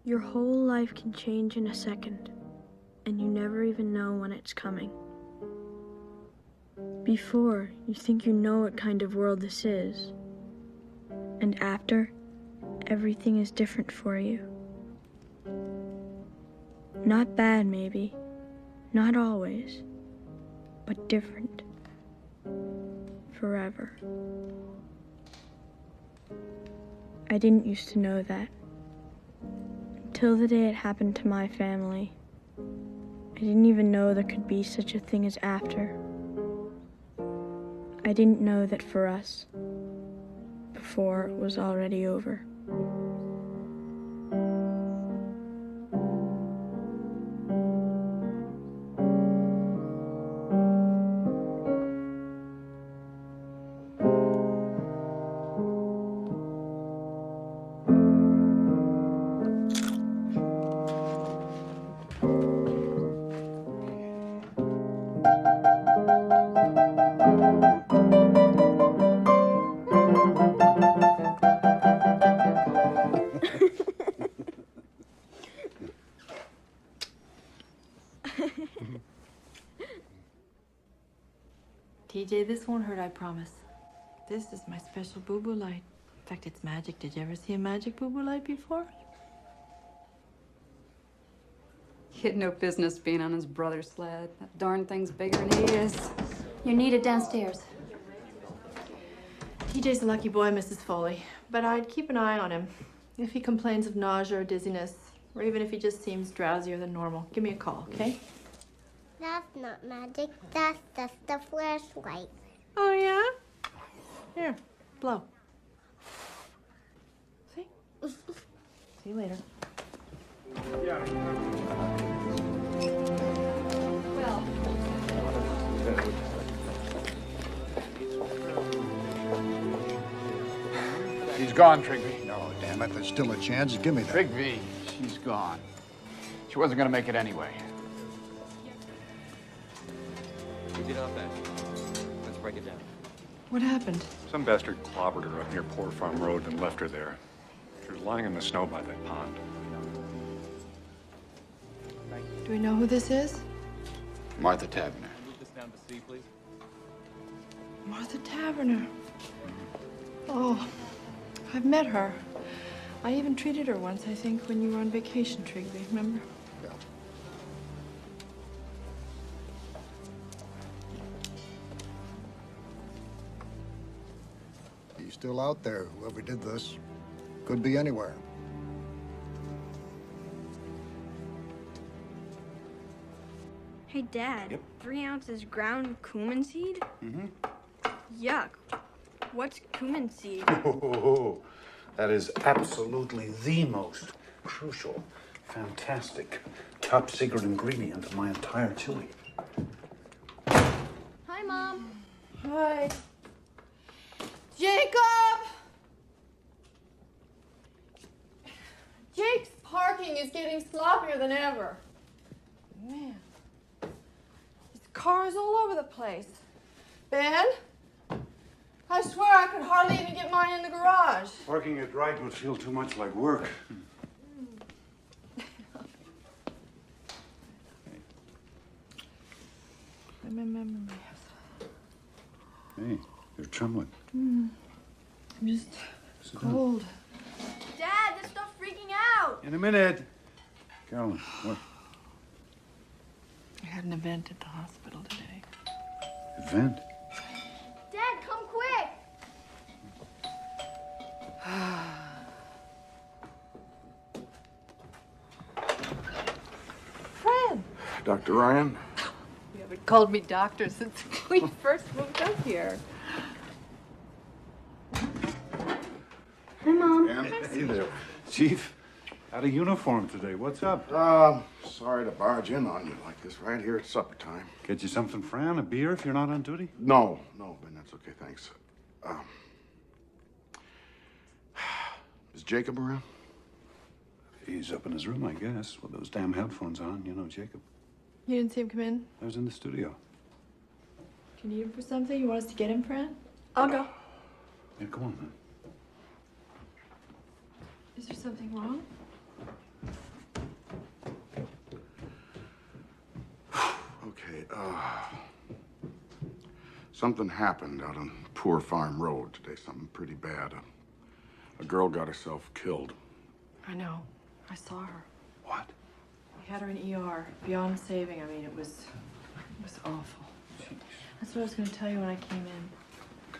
Your whole life can change in a second, and you never even know when it's coming. Before, you think you know what kind of world this is. And after, everything is different for you. Not bad, maybe. Not always. But different. Forever. I didn't used to know that. Until the day it happened to my family. I didn't even know there could be such a thing as after. I didn't know that for us, before it was already over. TJ, this won't hurt, I promise. This is my special boo-boo light. In fact, it's magic. Did you ever see a magic boo-boo light before? He had no business being on his brother's sled. That darn thing's bigger than he is. You're needed downstairs. TJ's a lucky boy, Mrs. Foley. But I'd keep an eye on him. If he complains of nausea or dizziness, or even if he just seems drowsier than normal, give me a call, okay? That's not magic. That's just a flashlight. Oh, yeah? Here, blow. See? See you later. Well, She's gone, Trigby. No, damn it, there's still a chance. Give me that. Trigby, she's gone. She wasn't gonna make it anyway. We did our best. Let's break it down. What happened? Some bastard clobbered her up near Poor Farm Road and left her there. She was lying in the snow by that pond. Do we know who this is? Martha Tavener. Move this down to C, please. Martha Taverner. Oh, I've met her. I even treated her once, I think, when you were on vacation, Trigby, remember? Yeah. He's still out there, whoever did this. Could be anywhere. Hey, Dad. Yep. 3 ounces ground cumin seed? Mm-hmm. Yuck. What's cumin seed? Oh, that is absolutely the most crucial, fantastic, top secret ingredient of my entire chili. Hi, Mom. Hi. Jacob! Jake's parking is getting sloppier than ever. Man. There's cars all over the place. Ben? I swear I could hardly even get mine in the garage. Parking it right would feel too much like work. Hey, you're trembling. I'm just cold. Dad, this stuff's freaking out! In a minute. Carolyn, what? I had an event at the hospital today. Event? Dad, come quick! Fred! Dr. Ryan? You haven't called me doctor since we first moved up here. Hi, Mom. Hey there. Chief, out of uniform today. What's up? Sorry to barge in on you like this right here at supper time. Get you something, Fran? A beer if you're not on duty? No, Ben, that's okay, thanks. Is Jacob around? He's up in his room, I guess, with those damn headphones on. You know Jacob. You didn't see him come in? I was in the studio. Do you need him for something? You want us to get him, Fran? I'll go. Yeah, come on, man. Is there something wrong? Something happened out on Poor Farm Road today, something pretty bad. A girl got herself killed. I know. I saw her. What? We had her in ER, beyond saving. I mean, it was awful. Jeez. That's what I was going to tell you when I came in.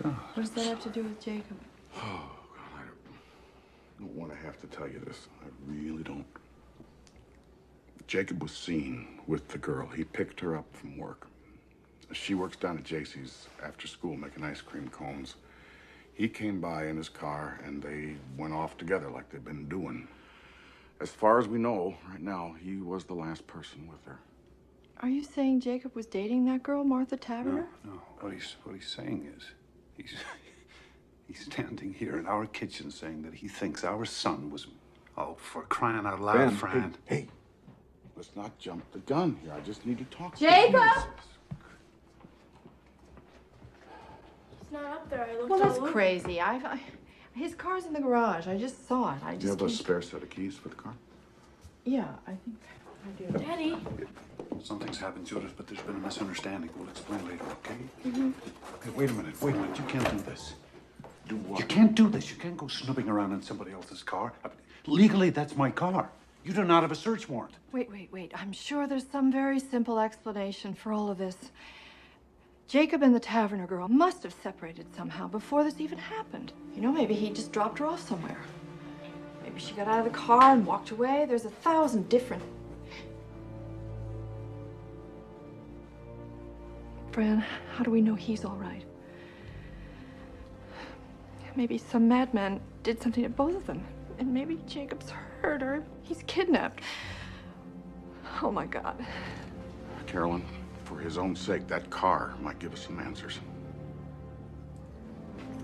God. What does that have to do with Jacob? Oh, God, I don't want to have to tell you this. I really don't. Jacob was seen with the girl. He picked her up from work. She works down at JC's after school making ice cream cones. He came by in his car, and they went off together like they've been doing. As far as we know, right now, he was the last person with her. Are you saying Jacob was dating that girl, Martha Taverner? No. What he's saying is, he's standing here in our kitchen saying that he thinks our son was, oh, for crying out loud, Ben, Fran. hey, let's not jump the gun here. I just need to talk Jacob! to you. He's not up there. I looked Well, all that's over. crazy. His car's in the garage. I just saw it. Do you have a spare set of keys for the car? Yeah, I think I do. Daddy. Something's happened, Judith, but there's been a misunderstanding. We'll explain later, okay? Mm-hmm. Hey, wait a minute. You can't do this. Do what? You can't do this. You can't go snooping around in somebody else's car. Legally, that's my car. You do not have a search warrant. Wait. I'm sure there's some very simple explanation for all of this. Jacob and the Taverner girl must have separated somehow before this even happened. You know, maybe he just dropped her off somewhere. Maybe she got out of the car and walked away. There's 1,000 different... Fran, how do we know he's all right? Maybe some madman did something to both of them. And maybe Jacob's hurt or he's kidnapped. Oh, my God. Carolyn, for his own sake, that car might give us some answers.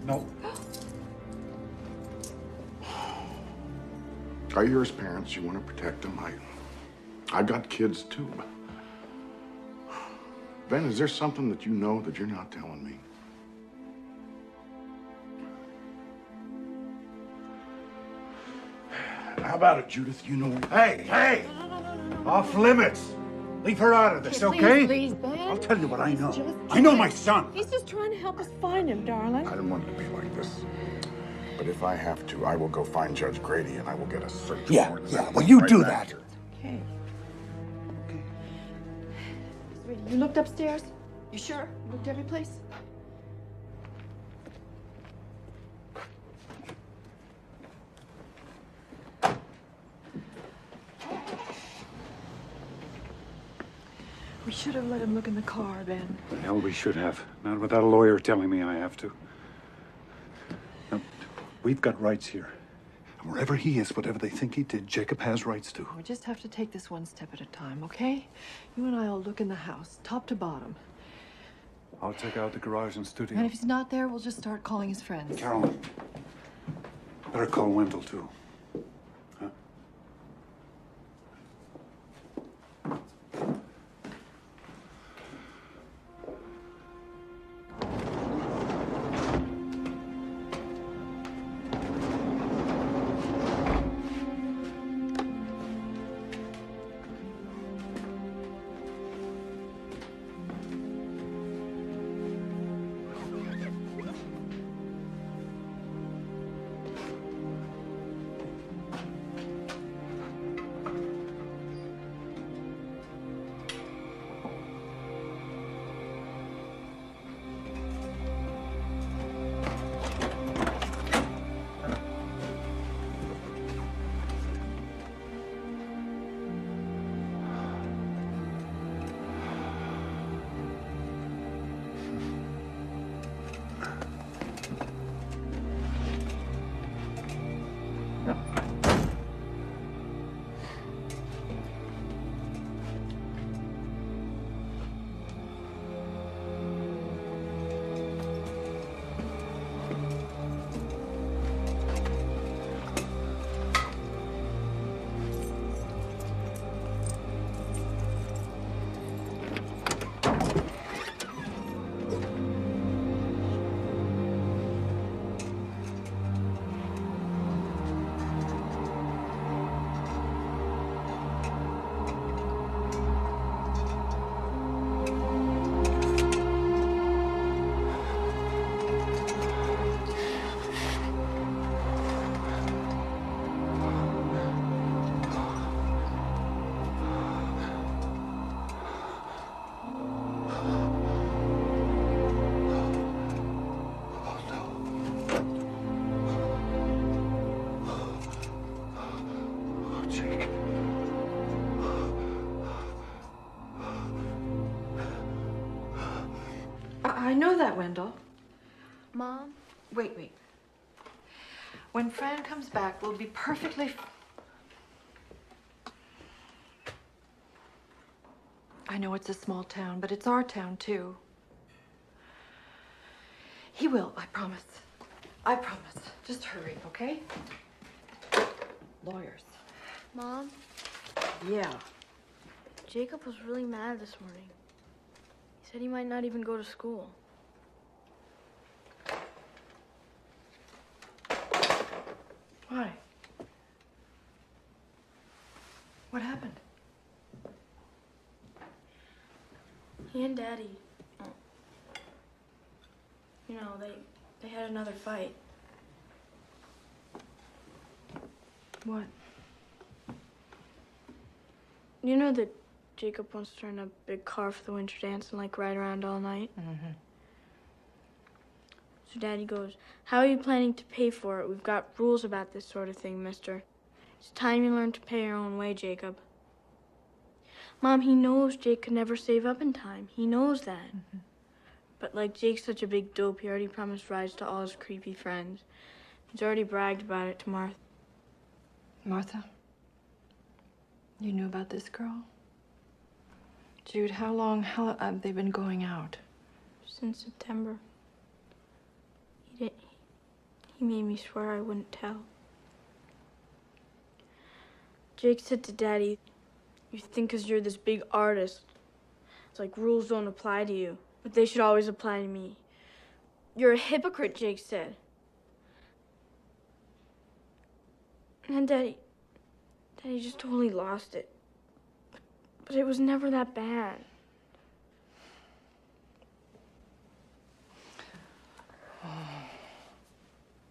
No. Are you his parents? You want to protect them? I got kids too. Ben, is there something that you know that you're not telling me? How about it, Judith? You know... Hey! Off limits. Leave her out of this, okay? Please, Ben. I'll tell you what I know. I know my son. He's just trying to help us find him, darling. I didn't want it to be like this. But if I have to, I will go find Judge Grady and I will get a search warrant. Yeah. Well, you Right do back that. here. Okay. Sweetie, you looked upstairs? You sure? You looked every place? We should have let him look in the car, Ben. The hell we should have. Not without a lawyer telling me I have to. Now, we've got rights here. And wherever he is, whatever they think he did, Jacob has rights to. We just have to take this one step at a time, okay? You and I will look in the house, top to bottom. I'll check out the garage and studio. And if he's not there, we'll just start calling his friends. Carolyn, better call Wendell, too. Huh? Jake. I know that, Wendell. Mom? Wait. When Fran comes back, we'll be perfectly... I know it's a small town, but it's our town, too. He will, I promise. I promise. Just hurry, okay? Lawyers. Mom? Yeah. Jacob was really mad this morning. He said he might not even go to school. Why? What happened? He and Daddy, you know, they had another fight. What? You know that Jacob wants to rent a big car for the winter dance and, like, ride around all night? Mm-hmm. So Daddy goes, "How are you planning to pay for it? We've got rules about this sort of thing, mister. It's time you learn to pay your own way, Jacob." Mom, he knows Jake could never save up in time. He knows that. Mm-hmm. But, like, Jake's such a big dope, he already promised rides to all his creepy friends. He's already bragged about it to Martha. Martha? You knew about this girl? Jude, how long have they been going out? Since September. He made me swear I wouldn't tell. Jake said to Daddy, "You think 'cause you're this big artist, it's like rules don't apply to you, but they should always apply to me. You're a hypocrite," Jake said. And then Daddy just totally lost it. But it was never that bad.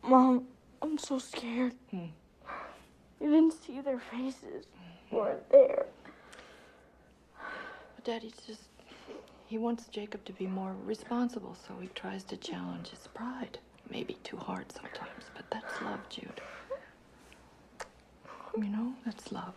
Mom, I'm so scared. You didn't see their faces. Weren't there. But Daddy's just... He wants Jacob to be more responsible, so he tries to challenge his pride. Maybe too hard sometimes, but that's love, Jude. You know, that's love.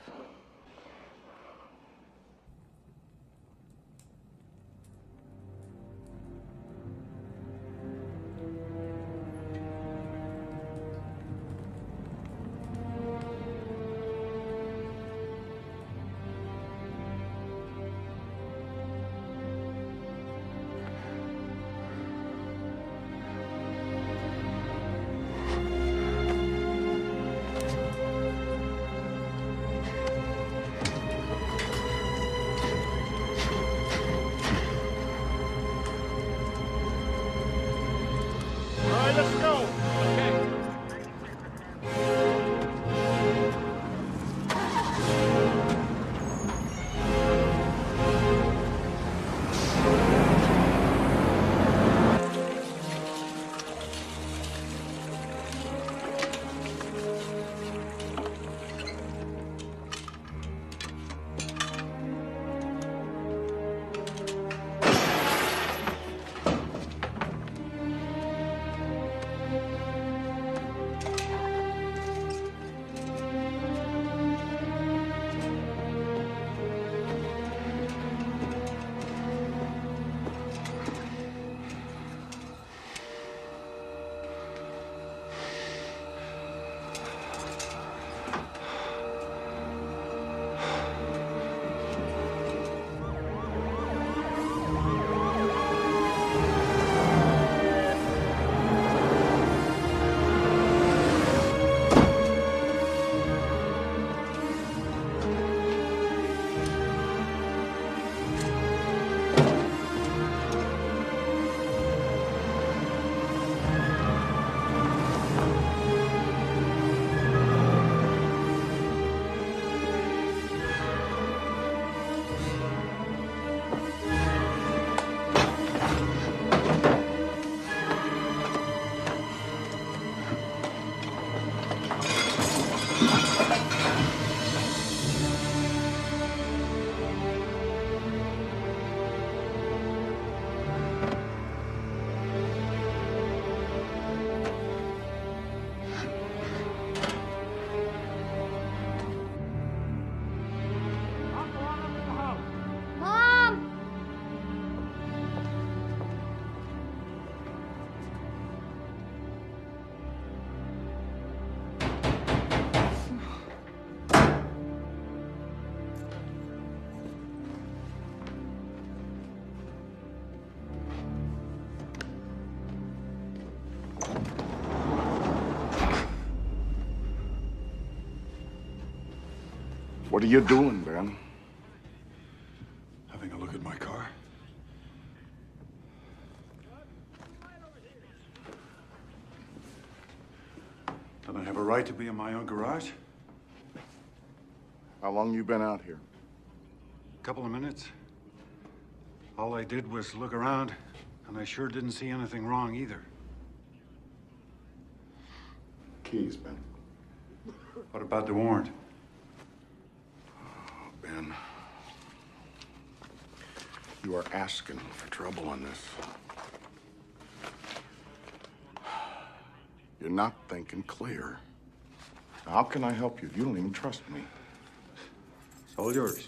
What are you doing, Ben? Having a look at my car. Don't I have a right to be in my own garage? How long you been out here? A couple of minutes. All I did was look around, and I sure didn't see anything wrong either. Keys, Ben. What about the warrant? Ben, you are asking for trouble on this. You're not thinking clear. How can I help you if you don't even trust me? It's all yours.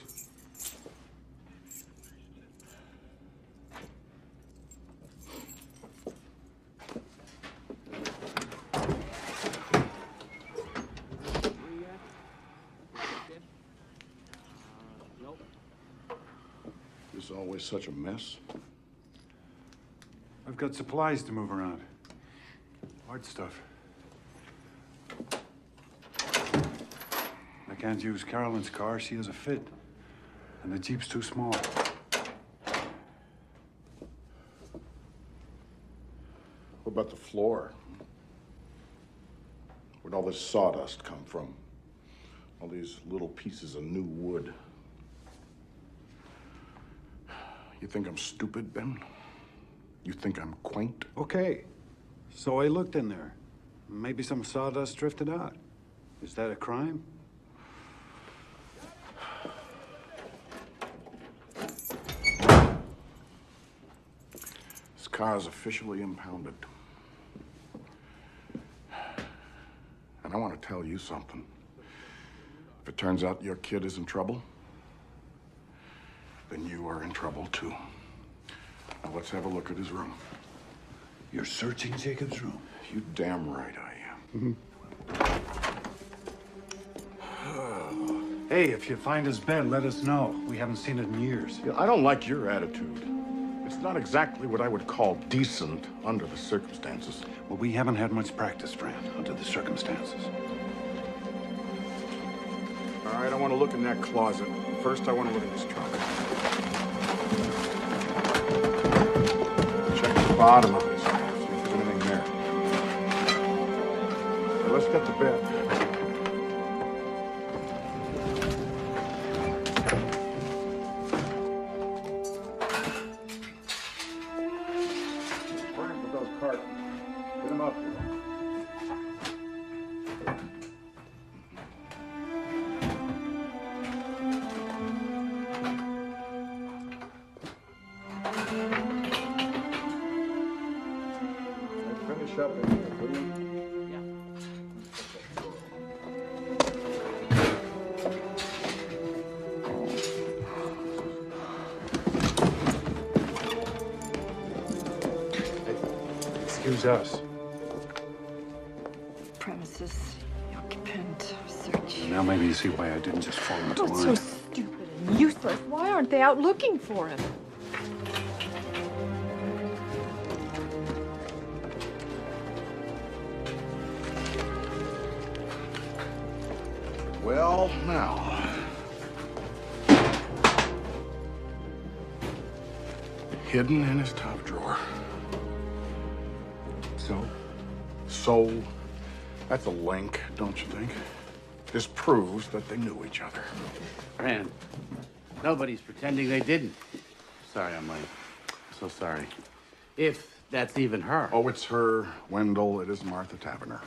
This is always such a mess. I've got supplies to move around. Hard stuff. I can't use Carolyn's car. She has a fit. And the Jeep's too small. What about the floor? Where'd all this sawdust come from? All these little pieces of new wood. You think I'm stupid, Ben? You think I'm quaint? Okay. So I looked in there. Maybe some sawdust drifted out. Is that a crime? This car is officially impounded. And I want to tell you something. If it turns out your kid is in trouble, then you are in trouble too. Now let's have a look at his room. You're searching Jacob's room? You damn right I am. Hey, if you find his bed, let us know. We haven't seen it in years. Yeah, I don't like your attitude. It's not exactly what I would call decent under the circumstances. Well, we haven't had much practice, Fran, under the circumstances. All right, I want to look in that closet. First, I want to look at this trunk. Check the bottom of it, see if there's anything there. Now, let's get to bed. Frank, with those cartons. Get them up here. Finish up in here, will you? Excuse us. Premises, occupant, search. Now maybe you see why I didn't just fall into That's so line. stupid and useless. Why aren't they out looking for him? Well, now. Hidden in his top drawer. So? So, that's a link, don't you think? This proves that they knew each other. Fran, nobody's pretending they didn't. Sorry I'm late. So sorry. If that's even her. Oh, it's her, Wendell. It is Martha Taverner.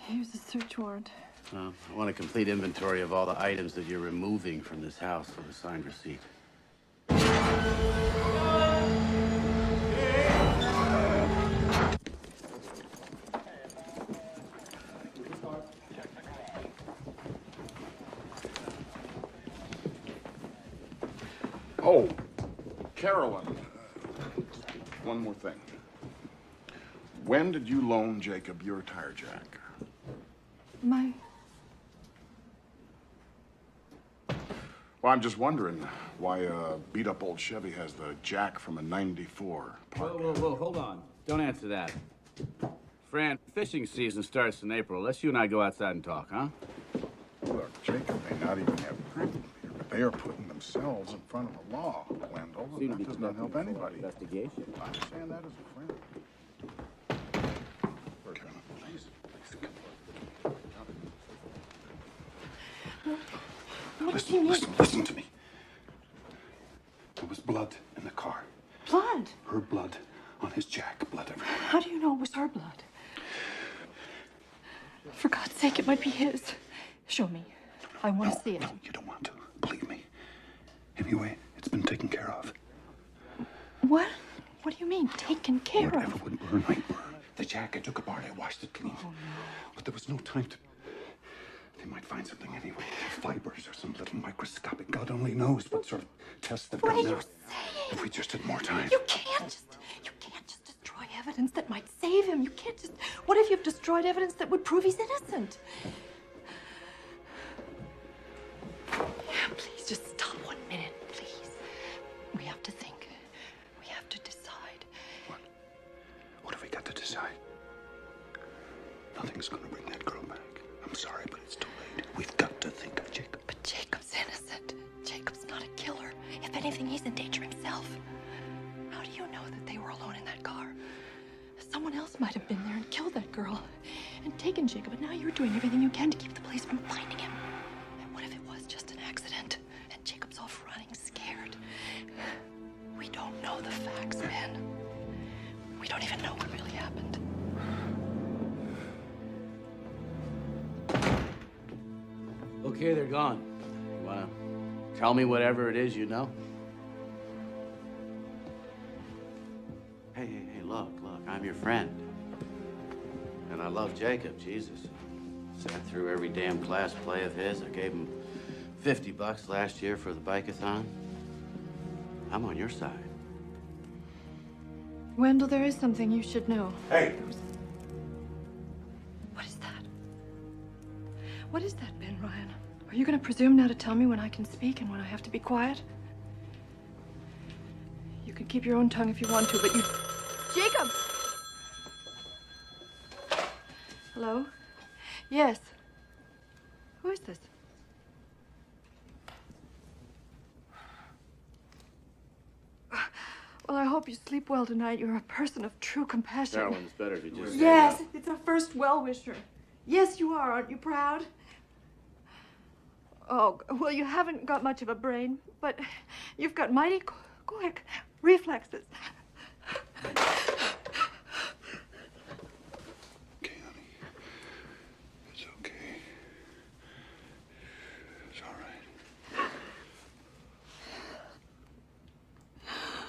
Here's the search warrant. I want a complete inventory of all the items that you're removing from this house with a signed receipt. Oh, Carolyn. One more thing. When did you loan Jacob your tire jack? Well, I'm just wondering why a beat-up old Chevy has the jack from a '94 park. Whoa, hold on. Don't answer that. Fran, fishing season starts in April. Let's you and I go outside and talk, huh? Look, Jacob may not even have criminal here, but they are putting themselves in front of the law, Wendell, and that does not help anybody. Investigation. I understand that as a friend. Please, listen to me. There was blood in the car. Blood? Her blood on his jack, blood everywhere. How do you know it was her blood? For God's sake, it might be his. Show me. I want to see it. No, you don't want to. Believe me. Anyway, it's been taken care of. What? What do you mean, taken care Whatever of? would burn might burn. The jack, I took apart, I washed it clean. Oh, no. But there was no time to... They might find something anyway. Fibers or some little microscopic... God only knows what sort of tests they've done now. What are you saying? If we just had more time. You can't just destroy evidence that might save him. You can't just... What if you've destroyed evidence that would prove he's innocent? Please, just stop 1 minute, please. We have to think. We have to decide. What have we got to decide? Nothing's gonna bring that girl back. I'm sorry, but it's too late. We've got to think of Jacob. But Jacob's innocent. Jacob's not a killer. If anything, he's in danger himself. How do you know that they were alone in that car? Someone else might have been there and killed that girl and taken Jacob, and now you're doing everything you can to keep the police from finding him. And what if it was just an accident and Jacob's off running scared? We don't know the facts, Ben. We don't even know what really happened. Okay, they're gone. You wanna tell me whatever it is you know? Hey, look, I'm your friend. And I love Jacob, Jesus. Sat through every damn class play of his. I gave him $50 last year for the bike-a-thon. I'm on your side. Wendell, there is something you should know. Hey! What is that? What is that, Ben Ryan? Are you going to presume now to tell me when I can speak and when I have to be quiet? You can keep your own tongue if you want to, but you... Jacob! Hello? Yes. Who is this? Well, I hope you sleep well tonight. You're a person of true compassion. Carolyn, it's better if you just... Yes, it's our first well-wisher. Yes, you are. Aren't you proud? Oh, well, you haven't got much of a brain, but you've got mighty quick reflexes. Okay, honey. It's okay. It's all right.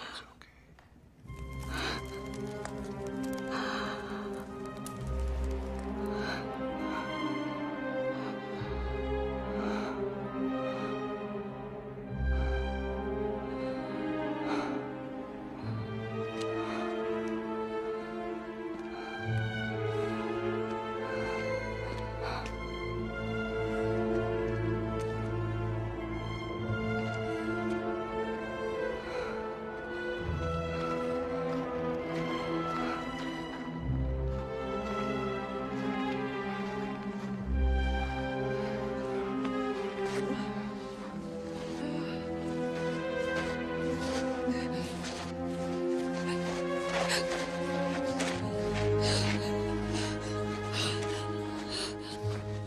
It's okay.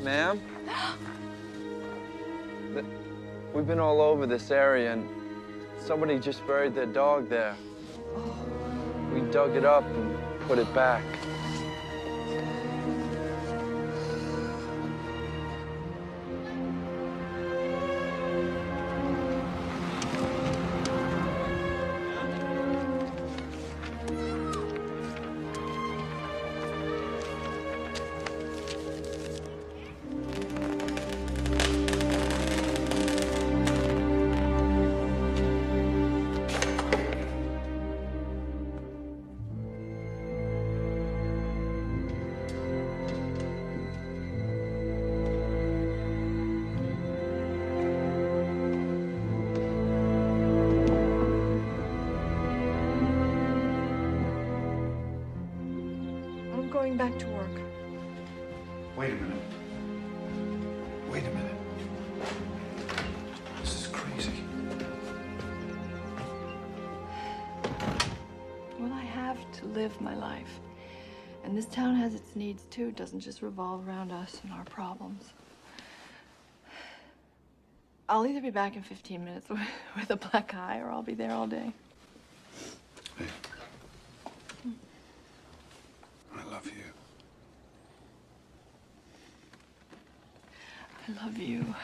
Ma'am? We've been all over this area and somebody just buried their dog there. We dug it up and put it back. Going back to work. Wait a minute. Wait a minute. live my life. And this town has its needs too. It doesn't just revolve around us and our problems. I'll either be back in 15 minutes with a black eye, or I'll be there all day. Hey. I love you. I love you.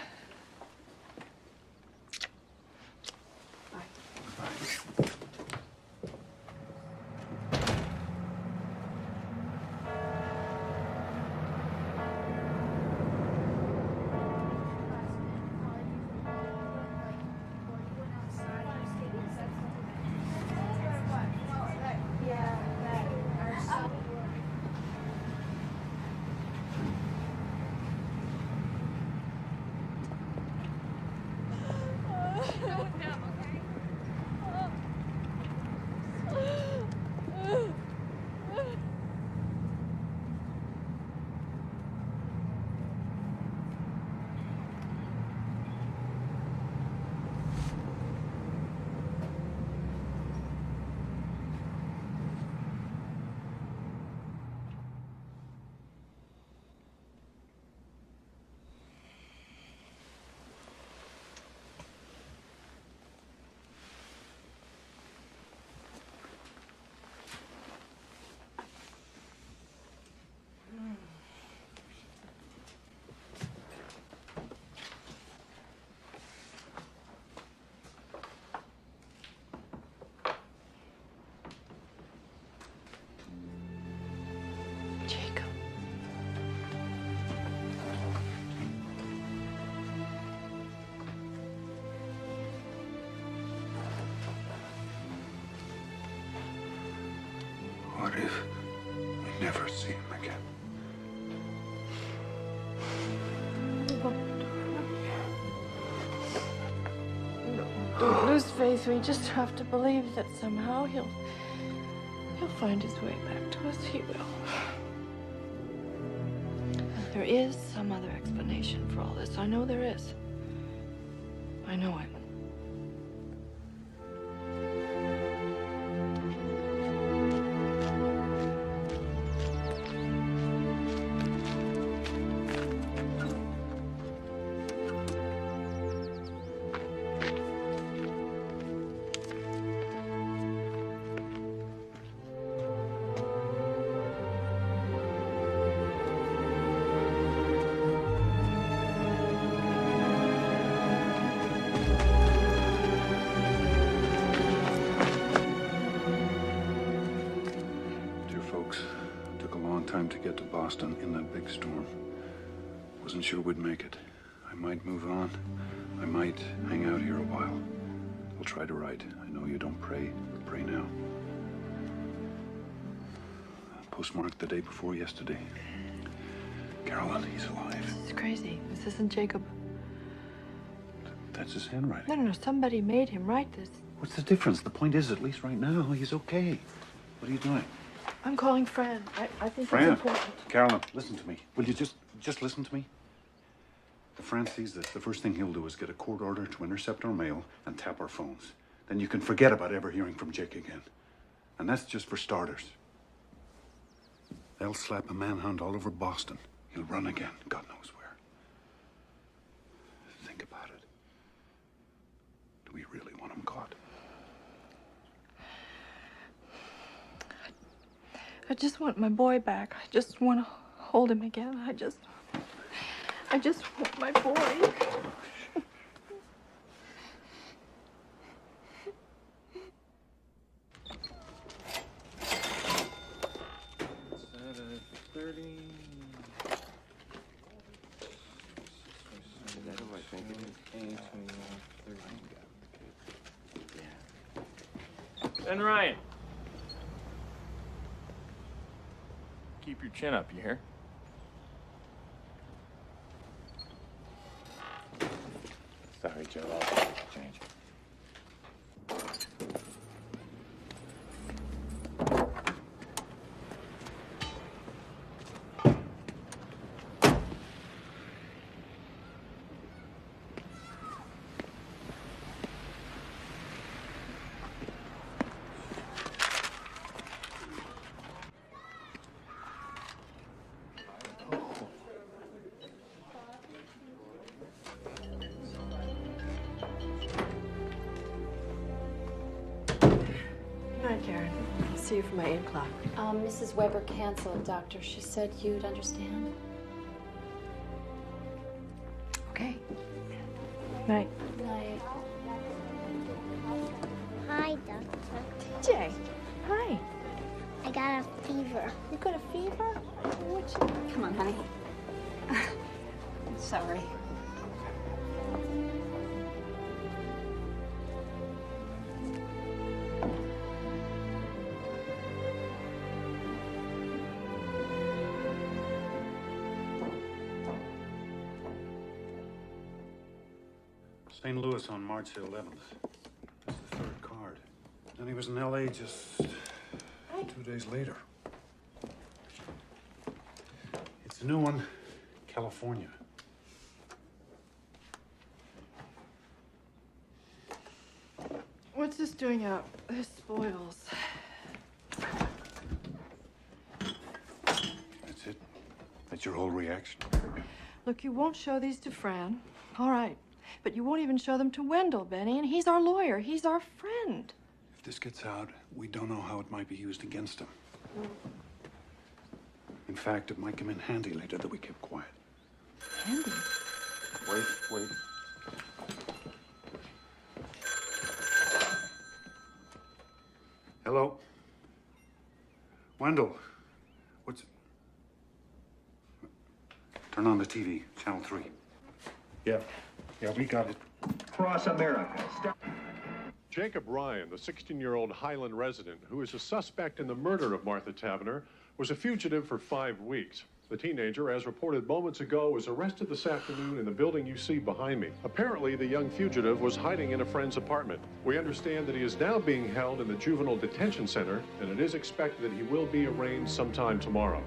Bye. Jacob. What if we never see him again? Don't lose faith. We just have to believe that somehow he'll find his way back to us. He will. There is some other explanation for all this. I know there is. I know it. Time to get to Boston in that big storm. Wasn't sure we'd make it. I might move on. I might hang out here a while. I'll try to write. I know you don't pray, but pray now. Postmarked the day before yesterday. Carolyn, he's alive. This is crazy. This isn't Jacob. That's his handwriting. No. Somebody made him write this. What's the difference? The point is, at least right now, he's okay. What are you doing? I'm calling Fran. I think Fran, it's important. Carolyn, listen to me. Will you just listen to me? If Fran sees this, the first thing he'll do is get a court order to intercept our mail and tap our phones. Then you can forget about ever hearing from Jake again. And that's just for starters. They'll slap a manhunt all over Boston. He'll run again, God knows where. Think about it. Do we really want him caught? I just want my boy back. I just want to hold him again. I just want my boy. And Ryan. Keep your chin up, you hear? Sorry, Joe. I'll change. Karen. I'll see you for my 8 o'clock. Mrs. Weber canceled, Doctor. She said you'd understand. Okay. Night. Night. Hi, Doctor. TJ. Hi. I got a fever. You got a fever? Come on, honey. Sorry. St. Louis on March the 11th. That's the third card. Then he was in L.A. just 2 days later. It's a new one, California. What's this doing out? This spoils. That's it? That's your whole reaction? Look, you won't show these to Fran. All right. But you won't even show them to Wendell, Benny, and he's our lawyer. He's our friend. If this gets out, we don't know how it might be used against him. In fact, it might come in handy later that we kept quiet. Handy? Wait. Hello? Wendell, what's... Turn on the TV, channel 3. Yeah, we got it. Across America. Jacob Ryan, the 16-year-old Highland resident who is a suspect in the murder of Martha Tavener, was a fugitive for 5 weeks. The teenager, as reported moments ago, was arrested this afternoon in the building you see behind me. Apparently, the young fugitive was hiding in a friend's apartment. We understand that he is now being held in the juvenile detention center, and it is expected that he will be arraigned sometime tomorrow.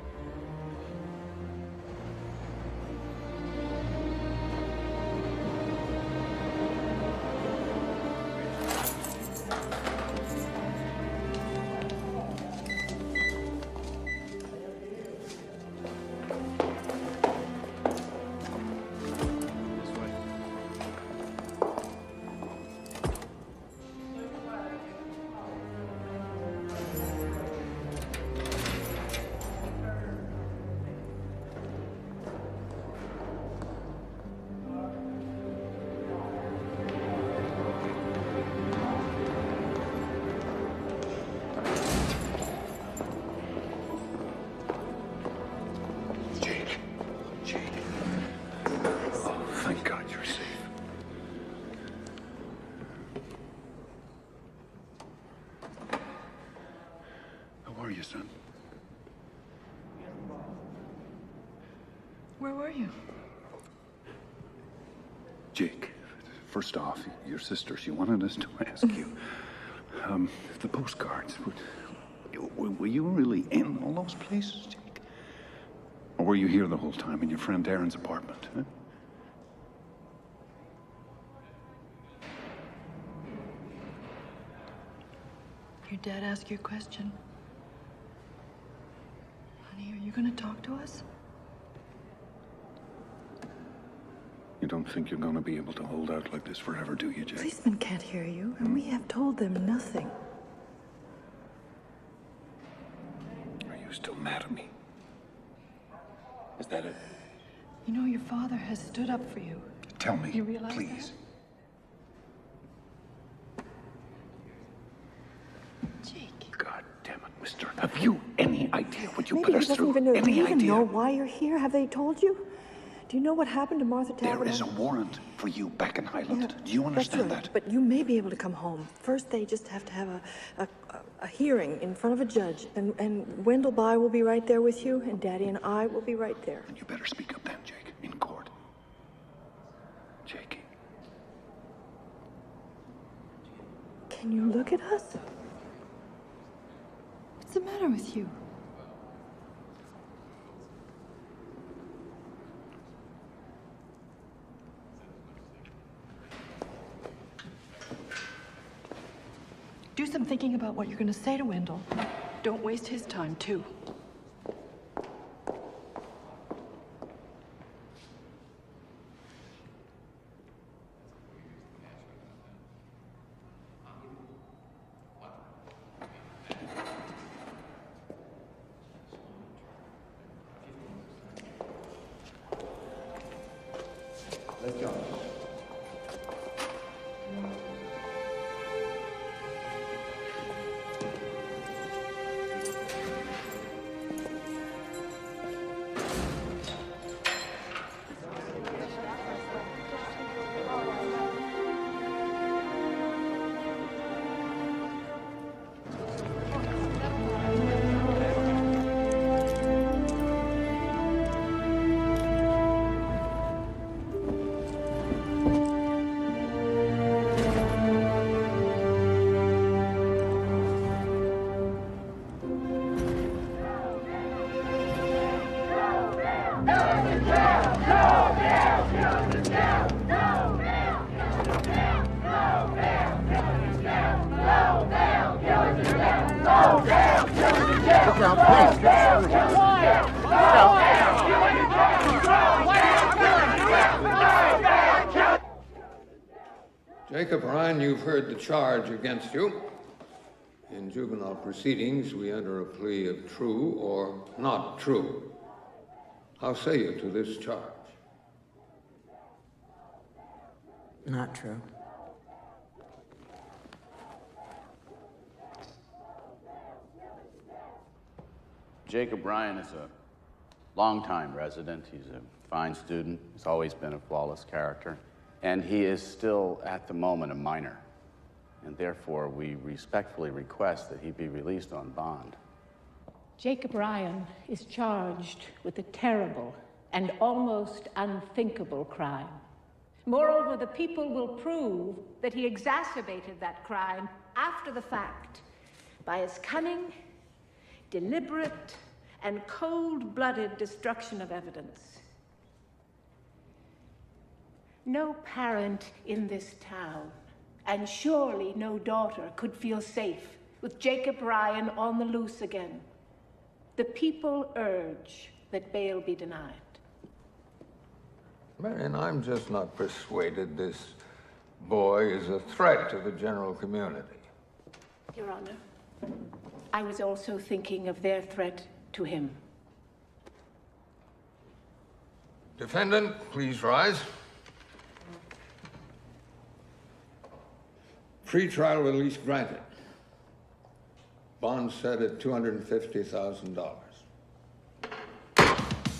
Son. Where were you? Jake, first off, your sister, she wanted us to ask you, the postcards, were you really in all those places, Jake? Or were you here the whole time in your friend Aaron's apartment, huh? Your dad asked you a question. Honey, are you going to talk to us? You don't think you're going to be able to hold out like this forever, do you, Jake? Policemen can't hear you, and we have told them nothing. Are you still mad at me? Is that it? You know, your father has stood up for you. Tell me, you realize please. God damn it, mister. Have you any idea what you put us through? Even know. Do you even idea? know why you're here? Have they told you? Do you know what happened to Martha Tavener? There is a warrant for you back in Highland. Do you understand That's right. that? But you may be able to come home. First, they just have to have a hearing in front of a judge. And Wendell By will be right there with you, and Daddy and I will be right there. And you better speak up then, Jake, in court. Jakey. Can you look at us? What's the matter with you? Do some thinking about what you're going to say to Wendell. Don't waste his time, too. Jacob Ryan, you've heard the charge against you. In juvenile proceedings, we enter a plea of true or not true. How say you to this charge? Not true. Jacob Ryan is a longtime resident. He's a fine student. He's always been a flawless character. And he is still, at the moment, a minor. And therefore, we respectfully request that he be released on bond. Jacob Ryan is charged with a terrible and almost unthinkable crime. Moreover, the people will prove that he exacerbated that crime after the fact by his cunning, deliberate, and cold-blooded destruction of evidence. No parent in this town, and surely no daughter, could feel safe with Jacob Ryan on the loose again. The people urge that bail be denied. Marion, I'm just not persuaded this boy is a threat to the general community. Your Honor, I was also thinking of their threat to him. Defendant, please rise. Pre-trial release granted. Bond set at $250,000.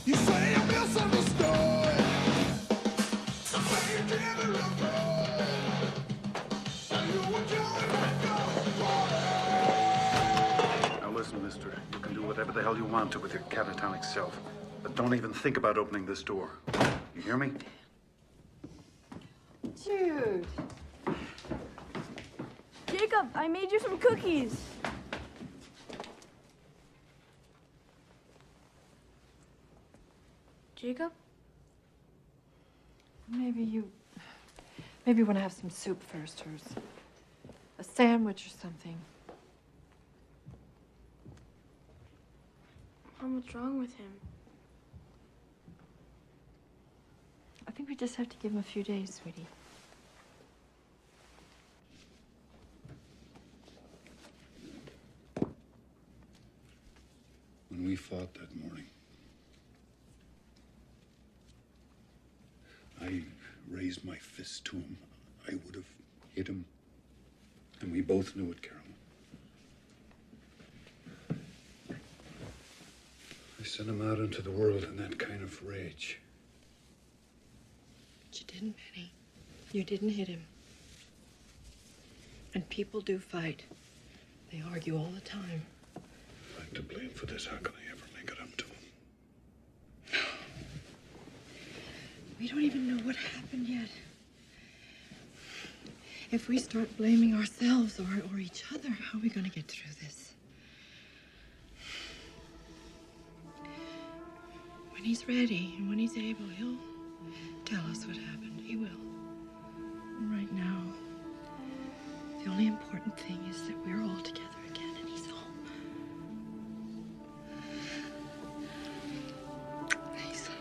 You say I'm misunderstood. Say you never avoid. And you were Now listen, mister. You can do whatever the hell you want to with your catatonic self. But don't even think about opening this door. You hear me? Jude. Jacob, I made you some cookies. Jacob? Maybe you want to have some soup first, or a sandwich or something. Mom, what's wrong with him? I think we just have to give him a few days, sweetie. When we fought that morning, I raised my fist to him. I would have hit him. And we both knew it, Carolyn. I sent him out into the world in that kind of rage. But you didn't, Penny. You didn't hit him. And people do fight. They argue all the time. If I'm to blame for this, how can I ever make it up to him? We don't even know what happened yet. If we start blaming ourselves or each other, how are we going to get through this? When he's ready and when he's able, he'll tell us what happened. He will. And right now, the only important thing is that we're all together again and he's home. He's home.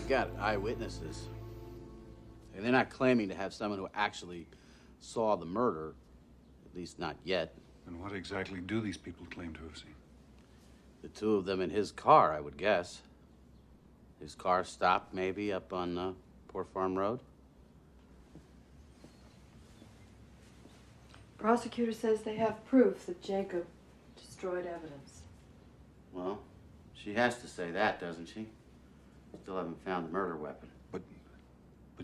You got eyewitnesses. And they're not claiming to have someone who actually saw the murder, at least not yet. And what exactly do these people claim to have seen? The two of them in his car, I would guess. His car stopped maybe up on Poor Farm Road. Prosecutor says they have proof that Jacob destroyed evidence. Well, she has to say that, doesn't she? Still haven't found the murder weapon. But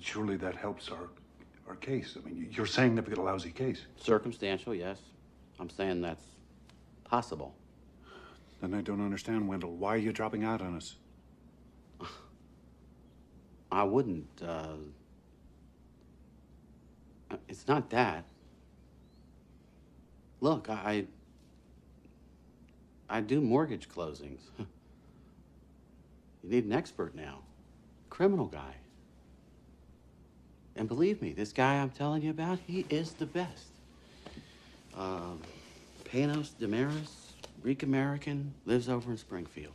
surely that helps our case. I mean, you're saying they've got a lousy case. Circumstantial, yes. I'm saying that's possible. Then I don't understand, Wendell. Why are you dropping out on us? I wouldn't, it's not that. Look, I do mortgage closings. You need an expert now. Criminal guy. And believe me, this guy I'm telling you about, he is the best. Panos Damaris, Greek American, lives over in Springfield.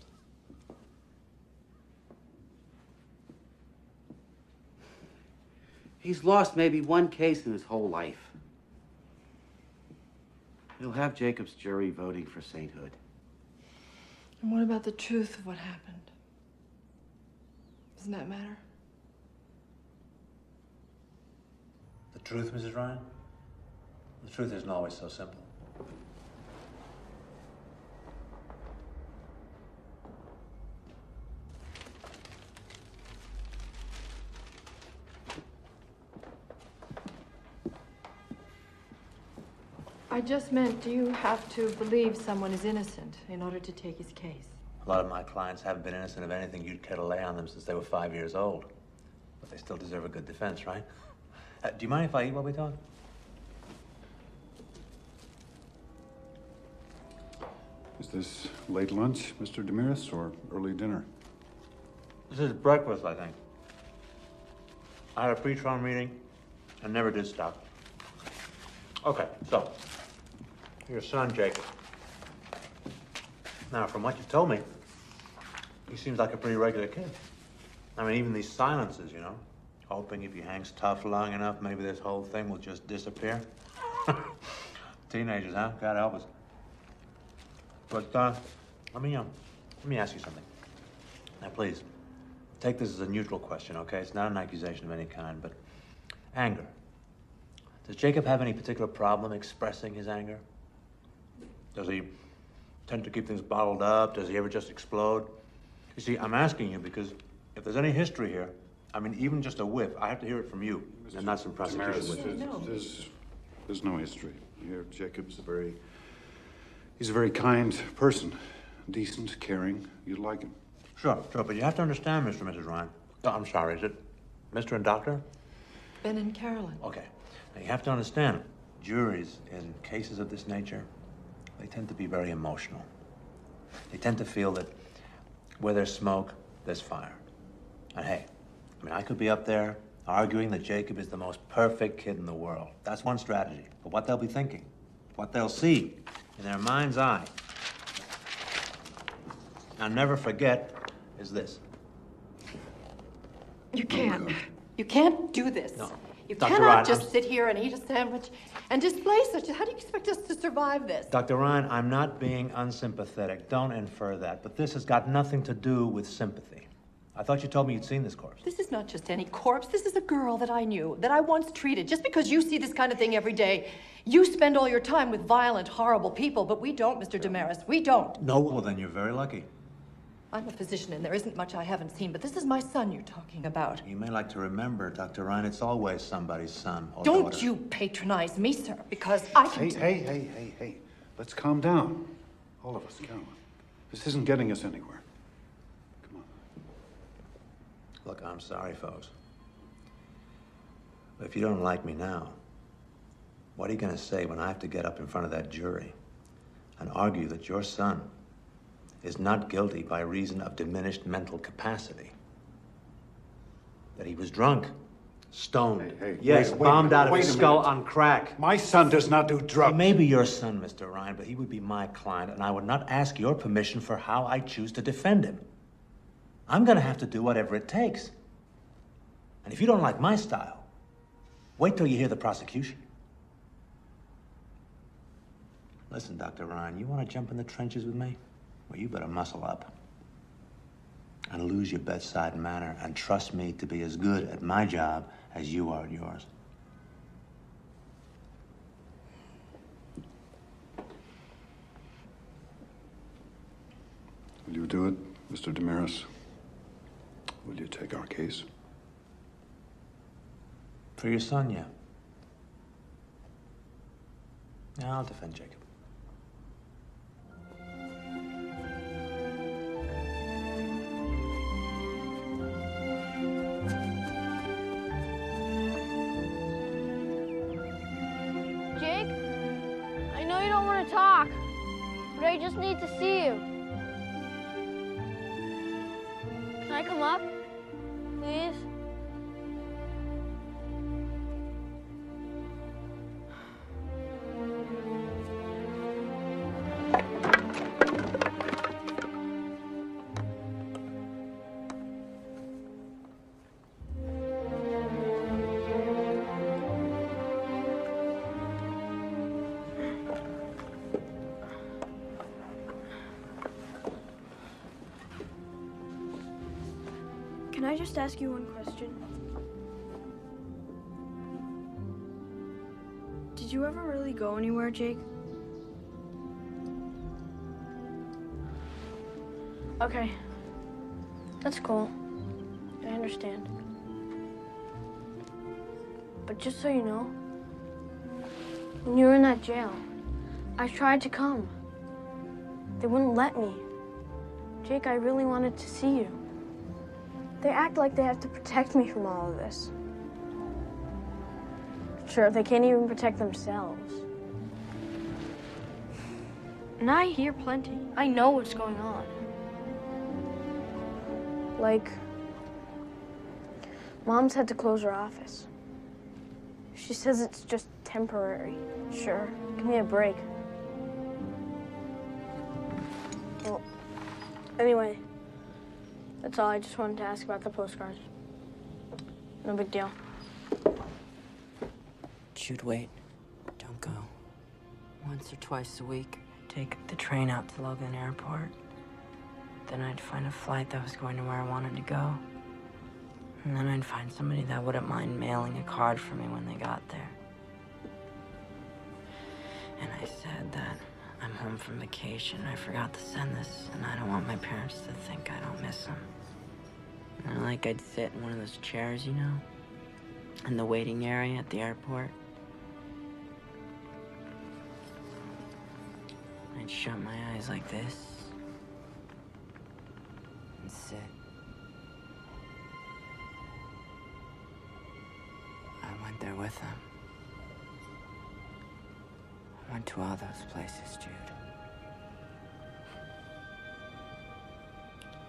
He's lost maybe one case in his whole life. He'll have Jacob's jury voting for sainthood. And what about the truth of what happened? Doesn't that matter? The truth, Mrs. Ryan? The truth isn't always so simple. I just meant, do you have to believe someone is innocent in order to take his case? A lot of my clients haven't been innocent of anything you'd care to lay on them since they were 5 years old. But they still deserve a good defense, right? Do you mind if I eat while we talk? Is this late lunch, Mr. Damaris, or early dinner? This is breakfast, I think. I had a pre-trial meeting and never did stop. Okay, so, your son, Jacob. Now, from what you've told me, he seems like a pretty regular kid. I mean, even these silences, you know, hoping if he hangs tough long enough, maybe this whole thing will just disappear. Teenagers, huh? God help us. But, let me ask you something. Now, please, take this as a neutral question, okay? It's not an accusation of any kind, but anger. Does Jacob have any particular problem expressing his anger? Does he tend to keep things bottled up? Does he ever just explode? You see, I'm asking you because if there's any history here, I mean, even just a whiff, I have to hear it from you, and not some prosecution witness. There's no history here. Jacob's he's a very kind person, decent, caring. You'd like him. Sure, but you have to understand, Mr. and Mrs. Ryan. Oh, I'm sorry, is it Mr. and Doctor? Ben and Carolyn. Okay. Now, you have to understand, juries in cases of this nature, they tend to be very emotional. They tend to feel that where there's smoke, there's fire. And hey, I mean, I could be up there arguing that Jacob is the most perfect kid in the world. That's one strategy. But what they'll be thinking, what they'll see in their mind's eye, I'll never forget, is this. You can't. You can't do this. No. You Dr. cannot Ryan, just sit here and eat a sandwich and display such. How do you expect us to survive this? Dr. Ryan, I'm not being unsympathetic. Don't infer that. But this has got nothing to do with sympathy. I thought you told me you'd seen this corpse. This is not just any corpse. This is a girl that I knew, that I once treated. Just because you see this kind of thing every day, you spend all your time with violent, horrible people, but we don't, Mr. Damaris. We don't. No, well, then you're very lucky. I'm a physician, and there isn't much I haven't seen, but this is my son you're talking about. You may like to remember, Dr. Ryan, it's always somebody's son or Don't daughter. you patronize me, sir, because I can... Hey. Let's calm down. All of us, Carolyn. This isn't getting us anywhere. Look, I'm sorry, folks. But if you don't like me now, what are you going to say when I have to get up in front of that jury and argue that your son is not guilty by reason of diminished mental capacity? That he was drunk, stoned, yes, bombed out of his skull on crack. My son does not do drugs. He may be your son, Mr. Ryan, but he would be my client, and I would not ask your permission for how I choose to defend him. I'm going to have to do whatever it takes. And if you don't like my style, wait till you hear the prosecution. Listen, Dr. Ryan, you want to jump in the trenches with me? Well, you better muscle up and lose your bedside manner and trust me to be as good at my job as you are at yours. do it, Mr. Damaris? Will you take our case? For your son, yeah. Yeah, I'll defend Jacob. Jake, I know you don't want to talk, but I just need to see you. Can I come up, please? Can I just ask you one question? Did you ever really go anywhere, Jake? Okay. That's cool. I understand. But just so you know, when you were in that jail, I tried to come. They wouldn't let me. Jake, I really wanted to see you. They act like they have to protect me from all of this. Sure, they can't even protect themselves. And I hear plenty. I know what's going on. Like, Mom's had to close her office. She says it's just temporary. Sure, give me a break. Well, anyway. That's all. I just wanted to ask about the postcards. No big deal. Jude, wait. Don't go. Once or twice a week, I'd take the train out to Logan Airport. Then I'd find a flight that was going to where I wanted to go. And then I'd find somebody that wouldn't mind mailing a card for me when they got there. And I said that I'm home from vacation. I forgot to send this, and I don't want my parents to think I don't miss them. And like I'd sit in one of those chairs, you know, in the waiting area at the airport. I'd shut my eyes like this and sit. I went there with them. I went to all those places, Jude.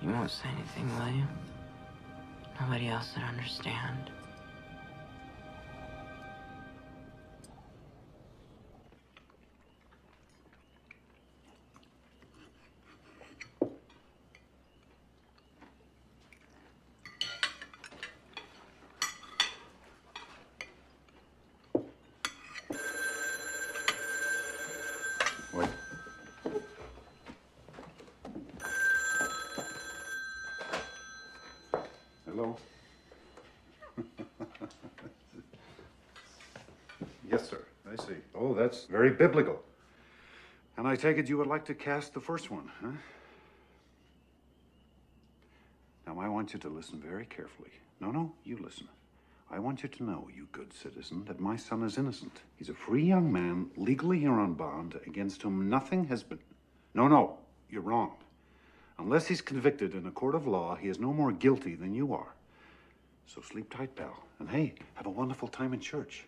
You won't say anything, will you? Nobody else would understand. Wait. Hello? Yes, sir. I see. Oh, that's very biblical. And I take it you would like to cast the first one, huh? Now, I want you to listen very carefully. No, you listen. I want you to know, you good citizen, that my son is innocent. He's a free young man, legally here on bond, against whom nothing has been... No, you're wrong. Unless he's convicted in a court of law, he is no more guilty than you are. So sleep tight, pal. And hey, have a wonderful time in church.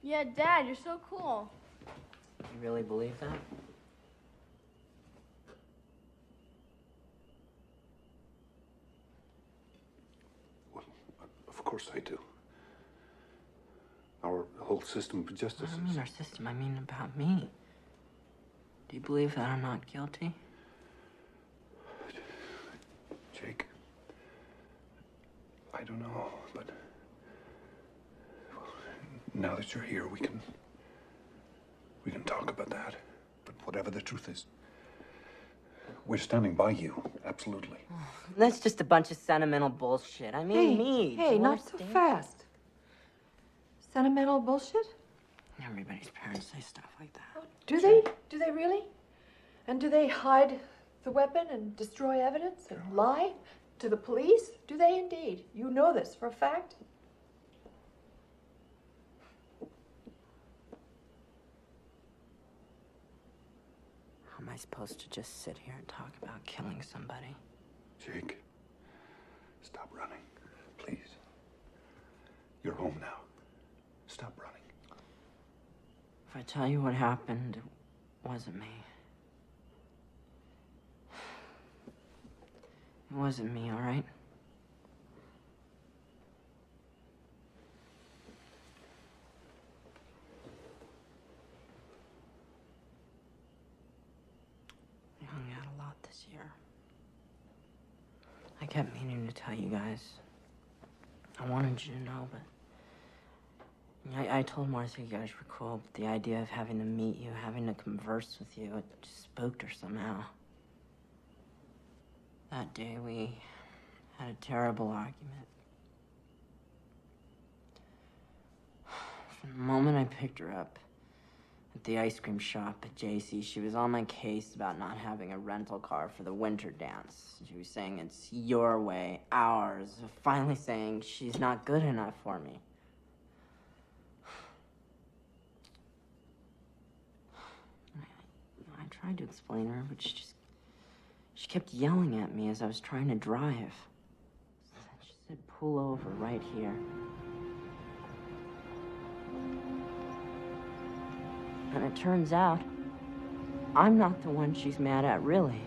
Yeah, Dad, you're so cool. You really believe that? Of course I do. Our whole system of justice I don't mean our system, I mean about me. Do you believe that I'm not guilty? Jake, I don't know, but now that you're here, we can talk about that. But whatever the truth is, we're standing by you, absolutely. That's just a bunch of sentimental bullshit. I mean, me. Hey, not so fast. Sentimental bullshit? Everybody's parents say stuff like that. Do they? Do they really? And do they hide the weapon and destroy evidence and lie to the police? Do they indeed? You know this for a fact? How am I supposed to just sit here and talk about killing somebody? Jake, stop running, please. You're home now. Stop running. If I tell you what happened, it wasn't me. It wasn't me, all right? I hung out a lot this year. I kept meaning to tell you guys. I wanted you to know, but I told Martha you guys were cool, but the idea of having to meet you, having to converse with you, it just spooked her somehow. That day, we had a terrible argument. From the moment I picked her up at the ice cream shop at JC, she was on my case about not having a rental car for the winter dance. She was saying it's your way, ours, finally saying she's not good enough for me. I tried to explain to her, but she kept yelling at me as I was trying to drive. She said, pull over right here. And it turns out, I'm not the one she's mad at, really.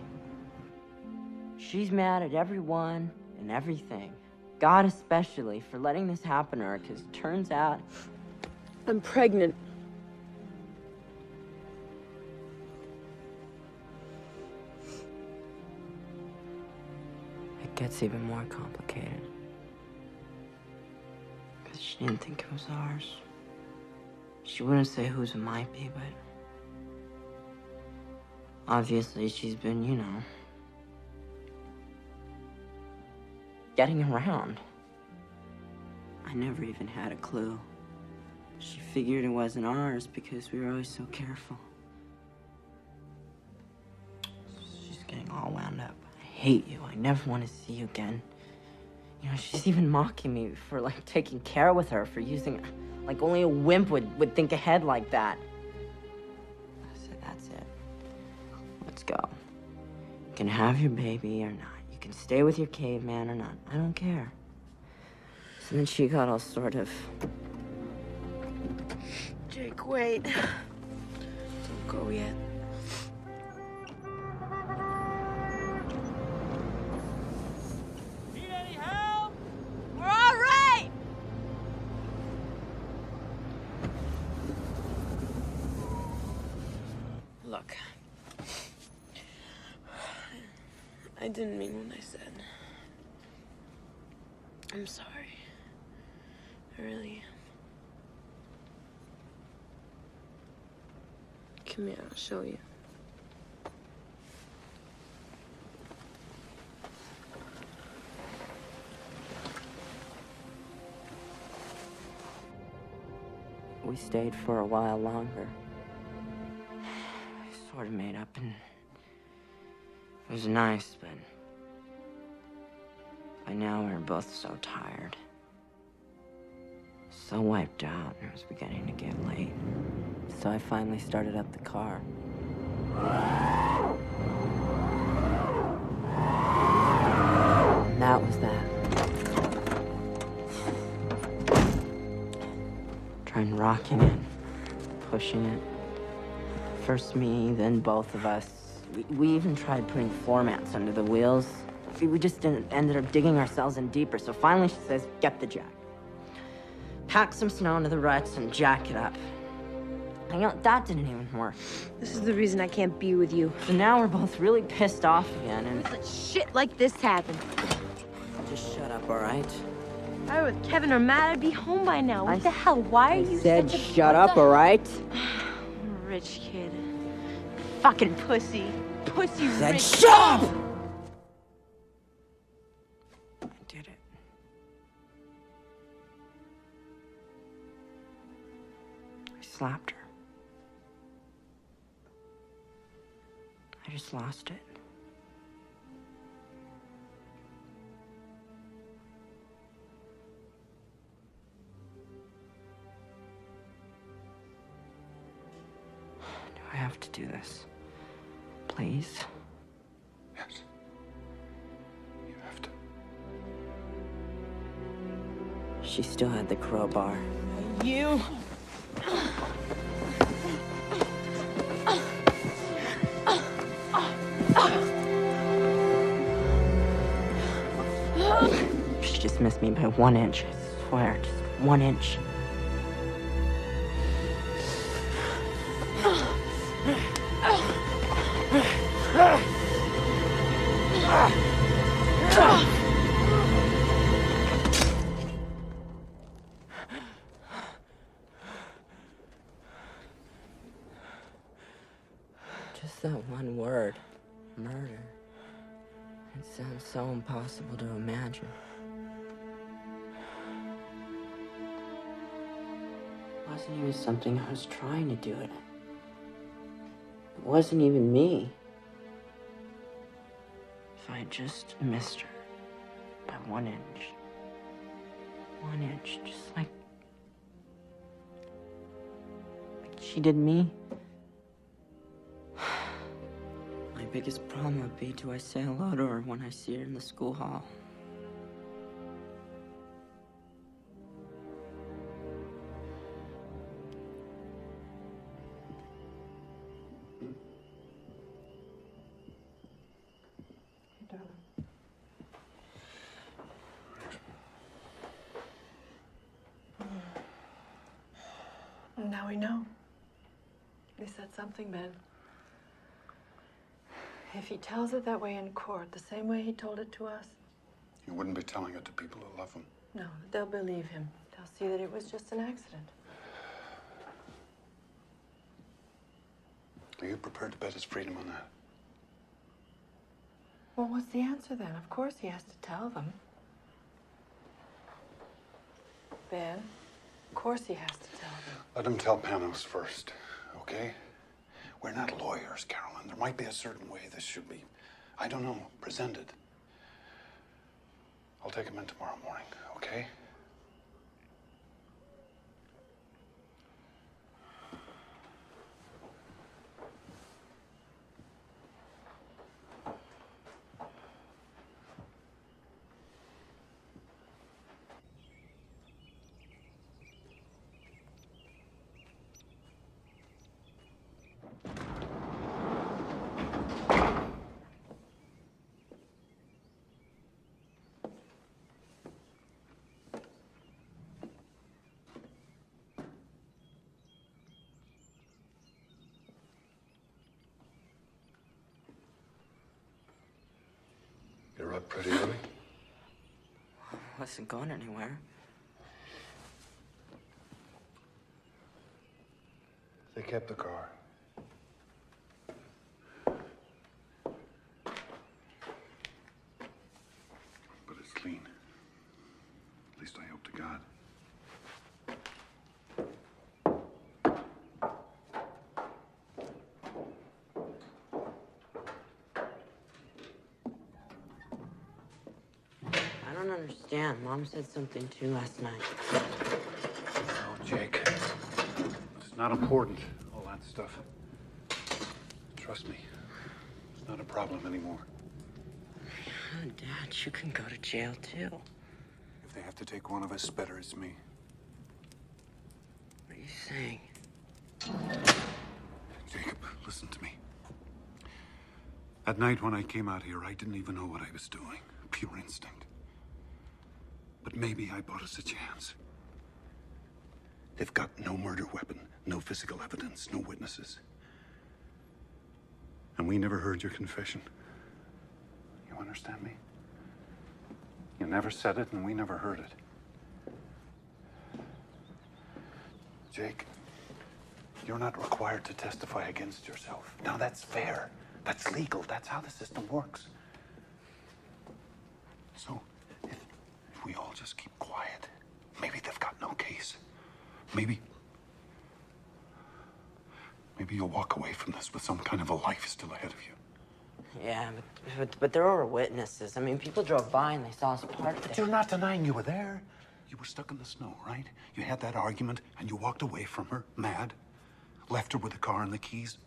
She's mad at everyone and everything. God especially for letting this happen to her, because it turns out I'm pregnant. It gets even more complicated. Because she didn't think it was ours. She wouldn't say whose it might be, but obviously she's been, you know, getting around. I never even had a clue. She figured it wasn't ours because we were always so careful. She's getting all wound up. I hate you. I never want to see you again. You know, she's even mocking me for, like, taking care with her, for using... Like, only a wimp would think ahead like that. I said, that's it. Let's go. You can have your baby or not. You can stay with your caveman or not. I don't care. So then she got all sort of... Jake, wait. Don't go yet. Need any help? We're all right! Look. I didn't mean what I said. I'm sorry. I really am. Come here, I'll show you. We stayed for a while longer. I sort of made up, and it was nice, but by now we were both so tired. So wiped out, and it was beginning to get late. So I finally started up the car. And that was that. Trying rocking it, pushing it. First me, then both of us. We even tried putting floor mats under the wheels. We just ended up digging ourselves in deeper. So finally she says, get the jack. Pack some snow into the ruts and jack it up. And, you know, that didn't even work. This is the reason I can't be with you. So now we're both really pissed off again, and... Let shit like this happen. Just shut up, all right? If I were with Kevin or Matt, I'd be home by now. What the hell? Why are you said such a... shut up, all right? Rich kid. Fucking pussy. Pussy Said rich. shut up! I did it. I slapped her. I just lost it. Do I have to do this? Please? Yes. You have to. She still had the crowbar. You. She just missed me by 1 inch, I swear, just 1 inch. Just that one word, murder. It sounds so impossible to imagine. It wasn't even something I was trying to do it. It wasn't even me. If I had just missed her by 1 inch. 1 inch, just like she did me. My biggest problem would be, do I say hello to her when I see her in the school hall? Now we know. They said something, Ben. If he tells it that way in court, the same way he told it to us, You wouldn't be telling it to people who love him. no, they'll believe him. They'll see that it was just an accident. Are you prepared to bet his freedom on that? Well, what's the answer then? Of course he has to tell them. Ben, of course he has to tell them. Let him tell Panos first, okay? We're not lawyers, Carolyn. There might be a certain way this should be, I don't know, presented. I'll take him in tomorrow morning, okay? You're up pretty early? I wasn't going anywhere. They kept the car. But it's clean. At least I hope to God. I don't understand. Mom said something too last night. Oh, Jake. It's not important, all that stuff. Trust me. It's not a problem anymore. Oh, Dad, you can go to jail too. If they have to take one of us, better it's me. What are you saying? Jacob, listen to me. That night when I came out here, I didn't even know what I was doing. Pure instinct. But maybe I bought us a chance. They've got no murder weapon, no physical evidence, no witnesses. And we never heard your confession. You understand me? You never said it, and we never heard it. Jake, you're not required to testify against yourself. Now, that's fair. That's legal. That's how the system works. So, if we all just keep quiet, maybe they've got no case. Maybe you'll walk away from this with some kind of a life still ahead of you. Yeah, but there were witnesses. I mean, people drove by and they saw us parked there. But you're not denying you were there. You were stuck in the snow, right? You had that argument and you walked away from her, mad. Left her with the car and the keys.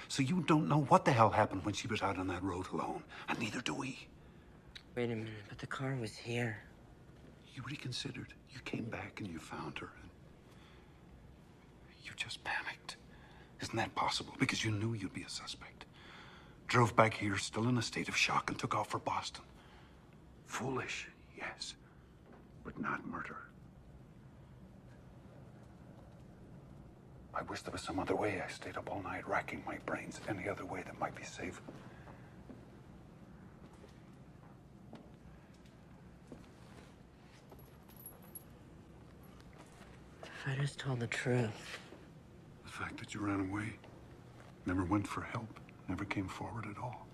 So you don't know what the hell happened when she was out on that road alone. And neither do we. Wait a minute, but the car was here. You reconsidered. You came back and you found her. And you just panicked. Isn't that possible? Because you knew you'd be a suspect. Drove back here still in a state of shock and took off for Boston. Foolish, yes, but not murder. I wish there was some other way. I stayed up all night racking my brains. Any other way that might be safe. If I just told the truth. The fact that you ran away, never went for help, never came forward at all.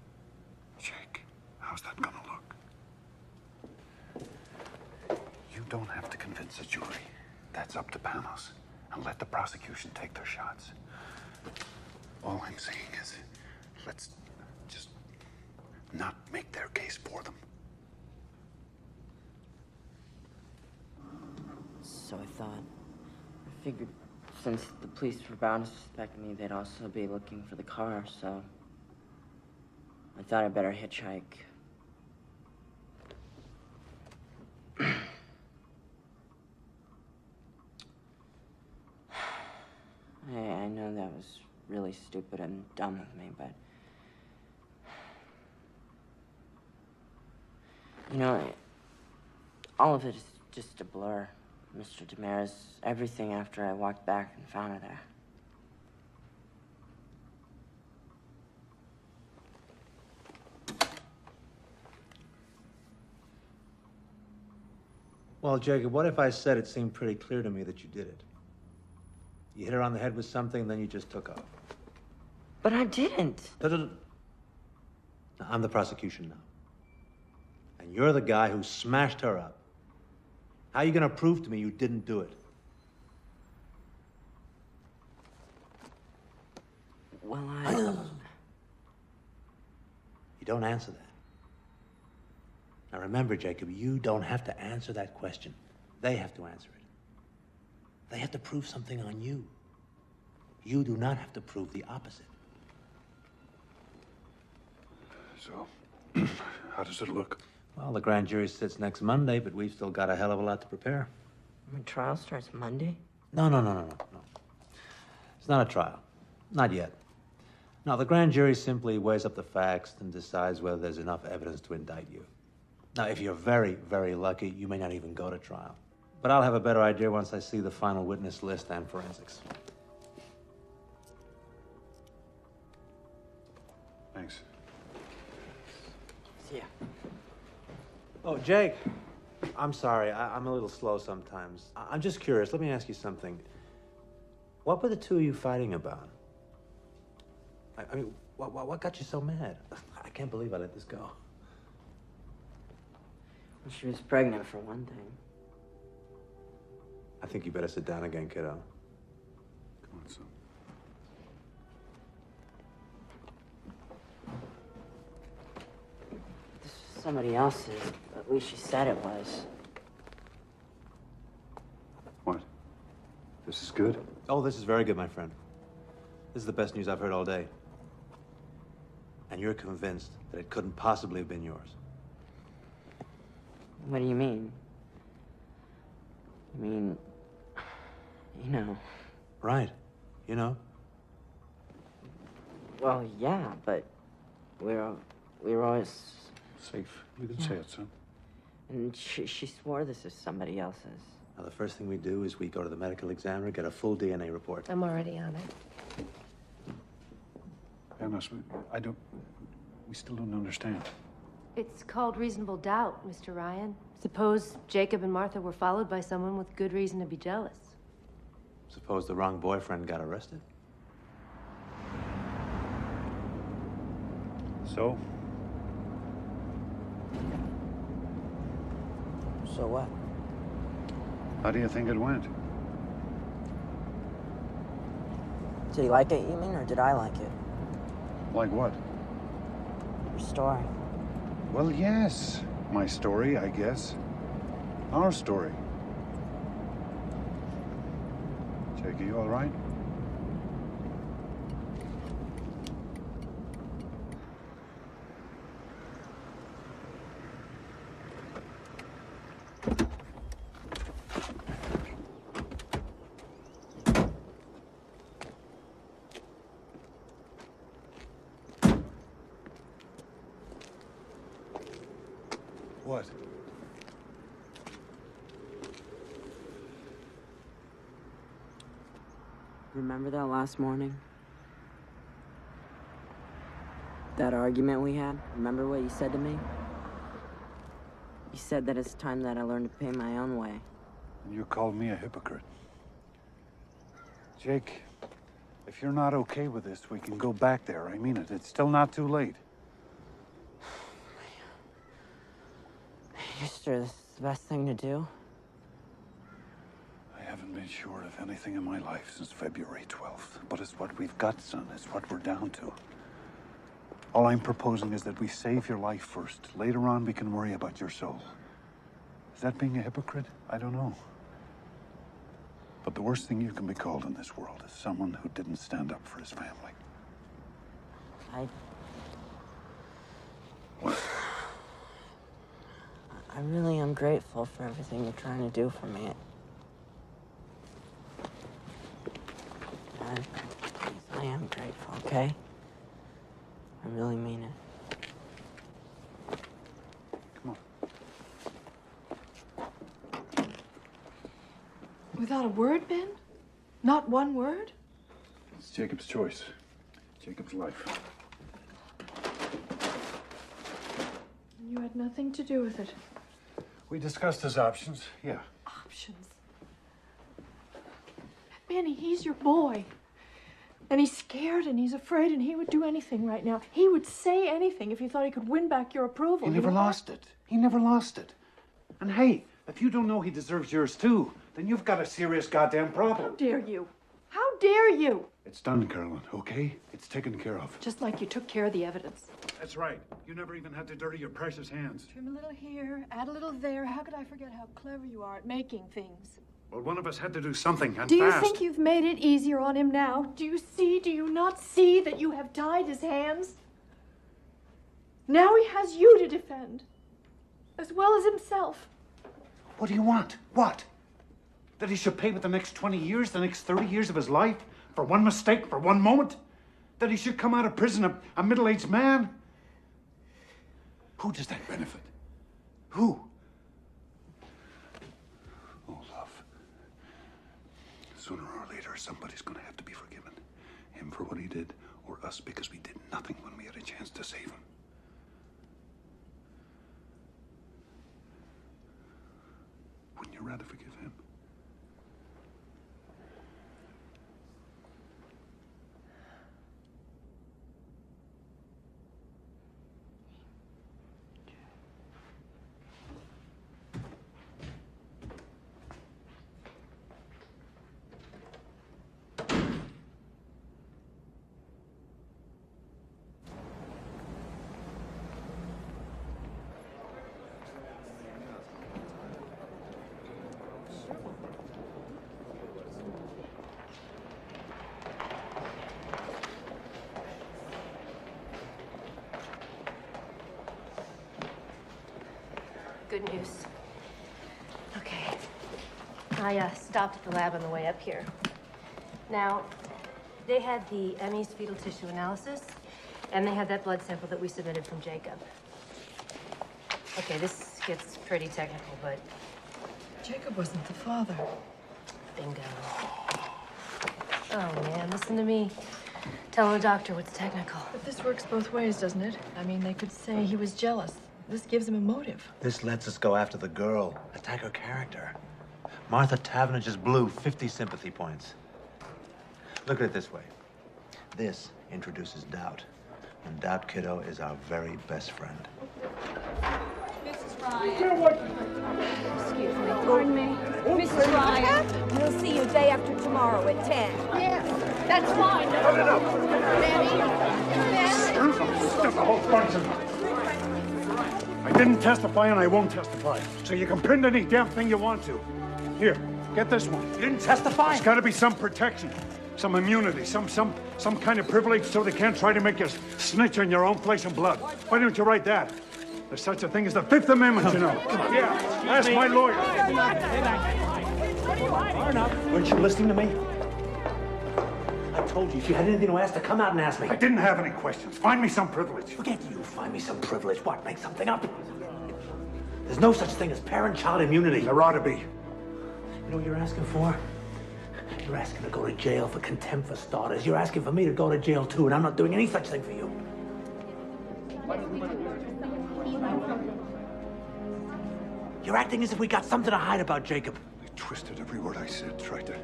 Jake, how's that gonna look? You don't have to convince a jury. That's up to Panos. And let the prosecution take their shots. All I'm saying is, let's just not make their case for them. So I thought. I figured since the police were bound to suspect me, they'd also be looking for the car, so I thought I'd better hitchhike. I know that was really stupid and dumb of me, but... You know, all of it is just a blur, Mr. Damaris. Everything after I walked back and found her there. Well, Jacob, what if I said it seemed pretty clear to me that you did it? You hit her on the head with something, then you just took off. But I didn't. No. I'm the prosecution now. And you're the guy who smashed her up. How are you going to prove to me you didn't do it? Well, You don't answer that. Now remember, Jacob, you don't have to answer that question. They have to answer it. They have to prove something on you. You do not have to prove the opposite. So, how does it look? Well, the grand jury sits next Monday, but we've still got a hell of a lot to prepare. My trial starts Monday? No. It's not a trial. Not yet. No, the grand jury simply weighs up the facts and decides whether there's enough evidence to indict you. Now, if you're very, very lucky, you may not even go to trial. But I'll have a better idea once I see the final witness list and forensics. Thanks. See ya. Oh, Jake. I'm sorry. I'm a little slow sometimes. I'm just curious. Let me ask you something. What were the two of you fighting about? I mean, what got you so mad? I can't believe I let this go. Well, she was pregnant, for one thing. I think you better sit down again, kiddo. Come on, son. This was somebody else's. At least she said it was. What? This is good? Oh, this is very good, my friend. This is the best news I've heard all day. And you're convinced that it couldn't possibly have been yours. What do you mean? I mean, you know. Right. You know? Well, yeah, but we were always... Safe. You can say it, son. And she swore this is somebody else's. Now, the first thing we do is we go to the medical examiner, get a full DNA report. I'm already on it. Panos, we still don't understand. It's called reasonable doubt, Mr. Ryan. Suppose Jacob and Martha were followed by someone with good reason to be jealous. Suppose the wrong boyfriend got arrested. So? So what? How do you think it went? Did he like it, you mean, or did I like it? Like what? story. Well, yes. My story, I guess. Our story. Jake, are you all right? What? Remember that last morning? That argument we had? Remember what you said to me? You said that it's time that I learned to pay my own way. And you called me a hypocrite. Jake, if you're not okay with this, we can go back there. I mean it. It's still not too late. You sure this is the best thing to do? I haven't been sure of anything in my life since February 12th. But it's what we've got, son. It's what we're down to. All I'm proposing is that we save your life first. Later on, we can worry about your soul. Is that being a hypocrite? I don't know. But the worst thing you can be called in this world is someone who didn't stand up for his family. I really am grateful for everything you're trying to do for me. I am grateful, okay? I really mean it. Come on. Without a word, Ben? Not one word? It's Jacob's choice. Jacob's life. You had nothing to do with it. We discussed his options, yeah. Options? Benny, he's your boy. And he's scared and he's afraid and he would do anything right now. He would say anything if he thought he could win back your approval. He never lost it. He never lost it. And hey, if you don't know he deserves yours too, then you've got a serious goddamn problem. How dare you? How dare you? It's done, Carolyn, okay? It's taken care of. Just like you took care of the evidence. That's right. You never even had to dirty your precious hands. Trim a little here, add a little there. How could I forget how clever you are at making things? Well, one of us had to do something, and Do you fast. think you've made it easier on him now? Do you not see that you have tied his hands? Now he has you to defend, as well as himself. What do you want? What? That he should pay with the next 20 years, the next 30 years of his life? For one mistake, for one moment? That he should come out of prison a middle-aged man? Who does that benefit? Who? Oh, love. Sooner or later, somebody's gonna have to be forgiven. Him for what he did, or us because we did nothing when we had a chance to save him. Wouldn't you rather forgive him? Good news. Okay. I stopped at the lab on the way up here. Now, they had the Emmy's fetal tissue analysis, and they had that blood sample that we submitted from Jacob. Okay, this gets pretty technical, but... Jacob wasn't the father. Bingo. Oh, man, listen to me. Tell the doctor what's technical. But this works both ways, doesn't it? I mean, they could say he was jealous. This gives him a motive. This lets us go after the girl, attack her character. Martha Tavener just blew 50 sympathy points. Look at it this way. This introduces doubt. And doubt, kiddo, is our very best friend. Mrs. Ryan. Excuse me. Pardon me. Mrs. Ryan, we'll see you day after tomorrow at 10. Yes, that's fine. No. Stop the whole bunch of them. didn't testify and I won't testify. So you can pin any damn thing you want to. Here, get this one. You didn't testify? There's got to be some protection, some immunity, some kind of privilege so they can't try to make you snitch on your own flesh and blood. Why don't you write that? There's such a thing as the Fifth Amendment, you know. Yeah, ask my lawyer. Weren't you listening to me? I told you, if you had anything to ask, to come out and ask me. I didn't have any questions. Find me some privilege. Forget you. Find me some privilege. What, make something up? There's no such thing as parent-child immunity. There ought to be. You know what you're asking for? You're asking to go to jail for contempt for starters. You're asking for me to go to jail too, and I'm not doing any such thing for you. You're acting as if we got something to hide about Jacob. They twisted every word I said, tried to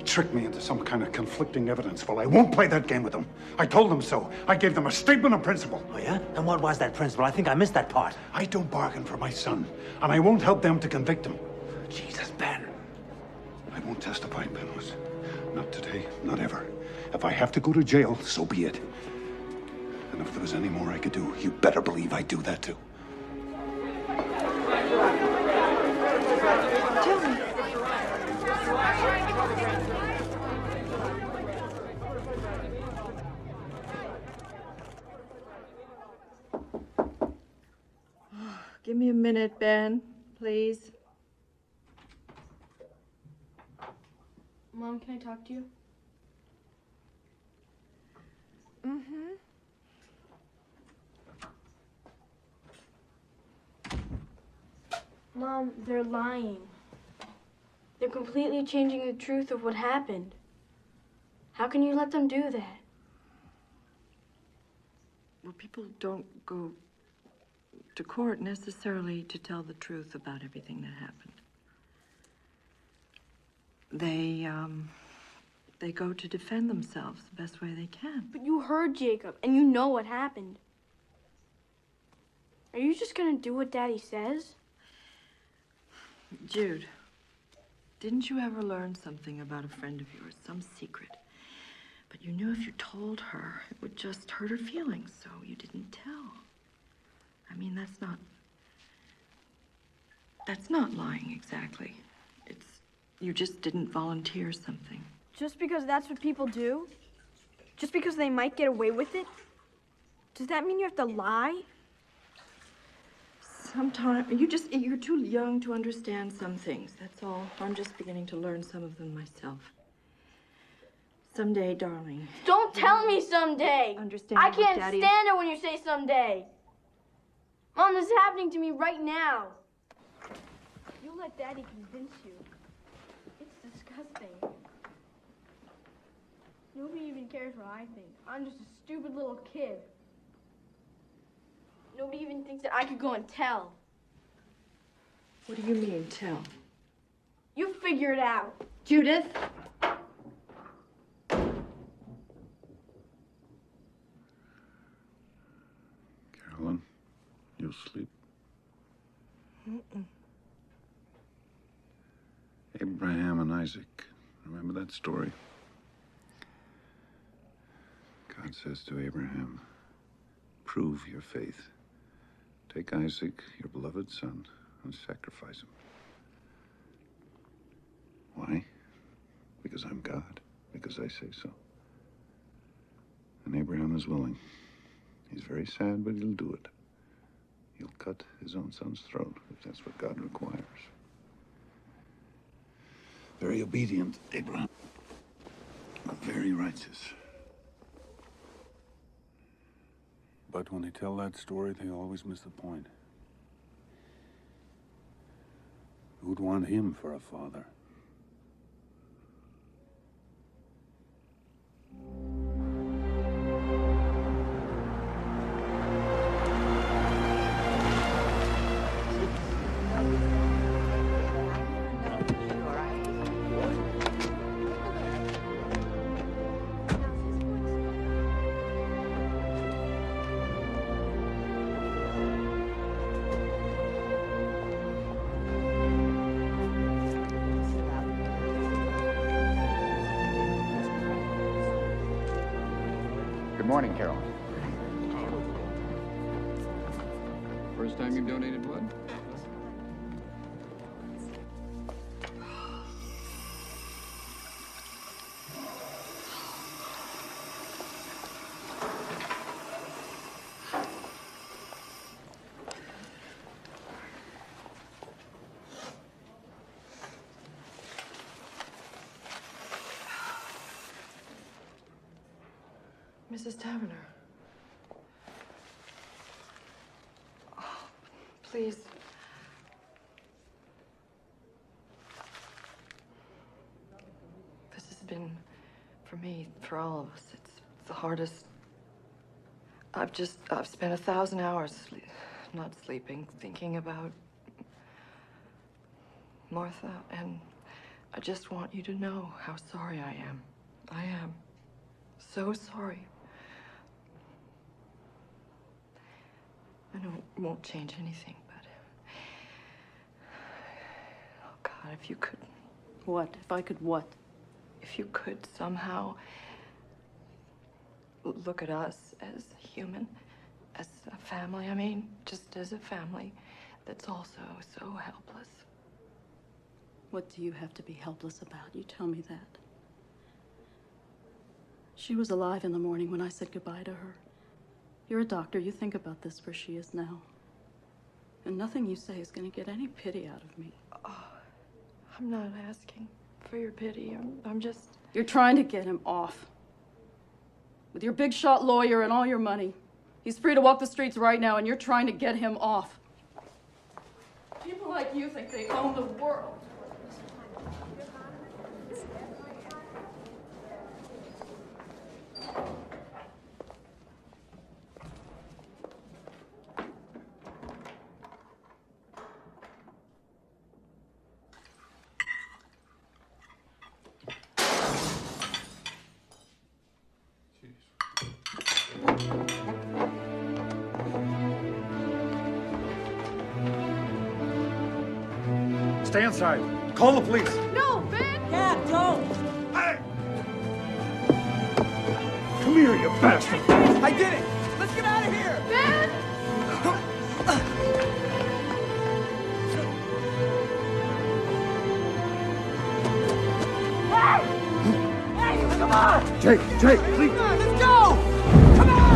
trick me into some kind of conflicting evidence. Well, I won't play that game with them. I told them so. I gave them a statement of principle. Oh, yeah? And what was that principle? I think I missed that part. I don't bargain for my son, and I won't help them to convict him. Jesus, Ben. I won't testify, Penrose. Not today, not ever. If I have to go to jail, so be it. And if there was any more I could do, you better believe I'd do that too. Tell me. Give me a minute, Ben, please. Mom, can I talk to you? Mm-hmm. Mom, they're lying. They're completely changing the truth of what happened. How can you let them do that? Well, people don't go to court necessarily to tell the truth about everything that happened. They go to defend themselves the best way they can. But you heard Jacob, and you know what happened. Are you just gonna do what Daddy says? Jude, didn't you ever learn something about a friend of yours, some secret? But you knew if you told her, it would just hurt her feelings, so you didn't tell. I mean, that's not lying exactly. You just didn't volunteer something. Just because that's what people do? Just because they might get away with it? Does that mean you have to lie? Sometimes, you're too young to understand some things, that's all. I'm just beginning to learn some of them myself. Someday, darling. Don't tell me someday! Understand I what can't Daddy stand it when you say someday! Mom, this is happening to me right now. You let Daddy convince you. It's disgusting. Nobody even cares what I think. I'm just a stupid little kid. Nobody even thinks that I could go and tell. What do you mean, tell? You figure it out. Judith? Carolyn, you'll sleep. Mm-mm. Abraham and Isaac. Remember that story? God says to Abraham, prove your faith. Take Isaac, your beloved son, and sacrifice him. Why? Because I'm God. Because I say so. And Abraham is willing. He's very sad, but he'll do it. He'll cut his own son's throat if that's what God requires. Very obedient, Abraham. But very righteous. But when they tell that story, they always miss the point. Who'd want him for a father? Good morning, Carolyn. first time you've donated blood? Mrs. Taverner. Oh, please. This has been, for me, for all of us, it's the hardest. I've spent 1,000 hours not sleeping, thinking about Martha, and I just want you to know how sorry I am. I am so sorry. I know it won't change anything, but... Oh, God, if you could... What? If I could what? If you could somehow look at us as human, as a family, I mean, just as a family that's also so helpless. What do you have to be helpless about? You tell me that. She was alive in the morning when I said goodbye to her. You're a doctor. You think about this where she is now. And nothing you say is going to get any pity out of me. Oh, I'm not asking for your pity. I'm just... You're trying to get him off. With your big shot lawyer and all your money. He's free to walk the streets right now, and you're trying to get him off. People like you think they own the world. Stay inside. Call the police. No, Ben! Cap, don't! Hey! Come here, you bastard! I did it! Let's get out of here! Ben! Hey, come on! Jake, please. Come on, let's go! Come on!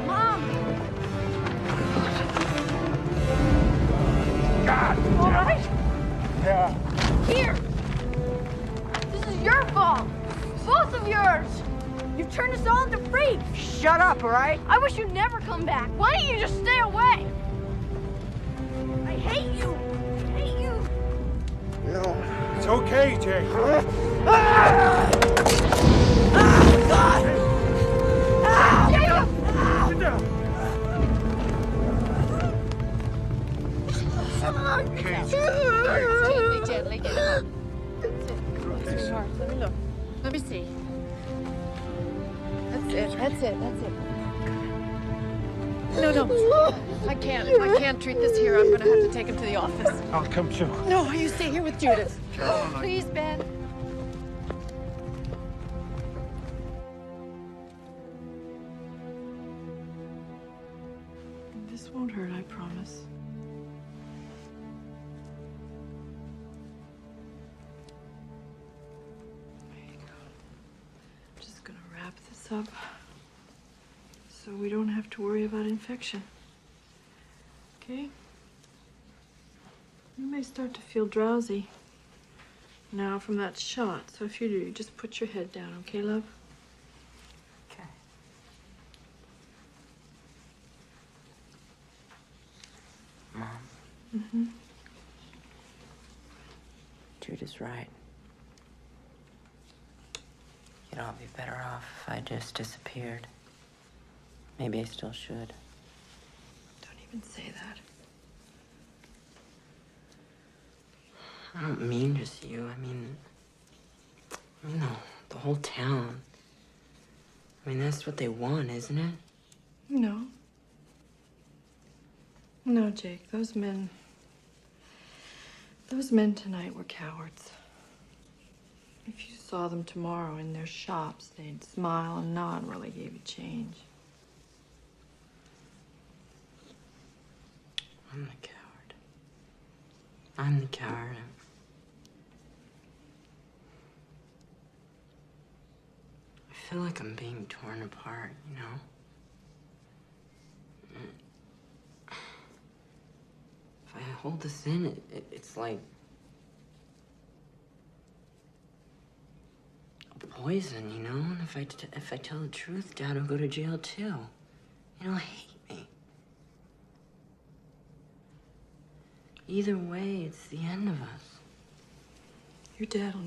Mom! God! All right? Yeah. Here! This is your fault! Both of yours! You've turned us all into freaks! Shut up, all right? I wish you'd never come back. Why don't you just stay away? I hate you! I hate you! No. It's okay, Jake. God! Jacob! Sit down. Okay. Gently, get up. Sweetheart, let me look. Let me see. That's it. No. I can't treat this here. I'm gonna have to take him to the office. I'll come too. No, you stay here with Judith. Caroline, Please, Ben. This won't hurt, I promise. There you go. I'm just gonna wrap this up so we don't have to worry about infection. Okay? You may start to feel drowsy now from that shot, so if you do, you just put your head down, okay, love? Okay. Mom. Mm-hmm. Judith's right. You'd all be better off if I just disappeared. Maybe I still should. Don't even say that. I don't mean just you. I mean the whole town. I mean, that's what they want, isn't it? No. No, Jake, those men Those men tonight were cowards. If you saw them tomorrow in their shops, they'd smile and nod while they gave you change. I'm the coward. I'm the coward. I feel like I'm being torn apart, you know? If I hold this in, it's like a poison, you know? And if I tell the truth, Dad will go to jail too. He'll hate me. Either way, it's the end of us. Your dad will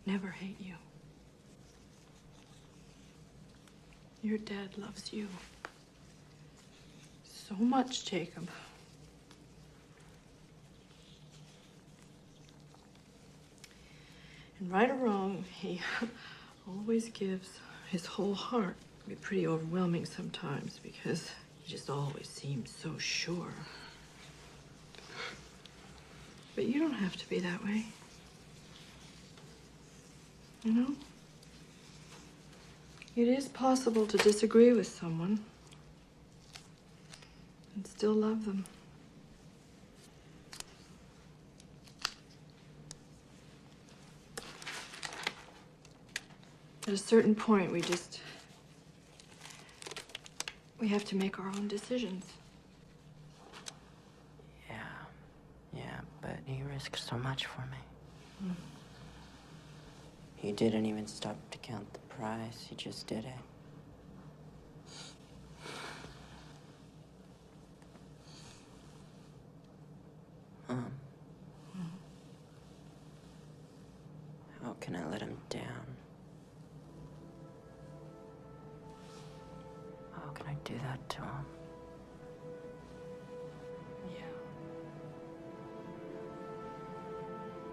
never hate you. Your dad loves you so much, Jacob. And right or wrong, he always gives his whole heart. It can be pretty overwhelming sometimes because he just always seems so sure. But you don't have to be that way. You know? It is possible to disagree with someone and still love them. At a certain point, we have to make our own decisions. Yeah, but he risked so much for me. He didn't even stop to count the price. He just did it. How can I let him down? How can I do that to him?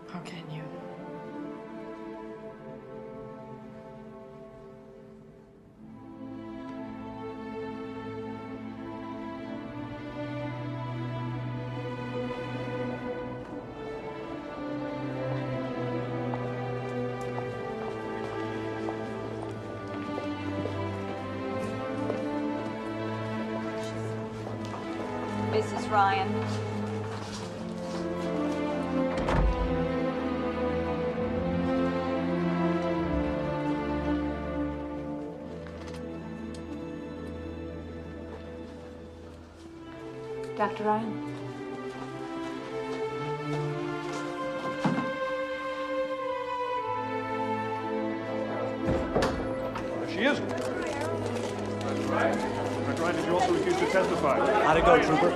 How can you? Mrs. Ryan. Dr. Ryan? There she is. That's right. Dr. Ryan, did you also refuse to testify? How'd it go, Trooper?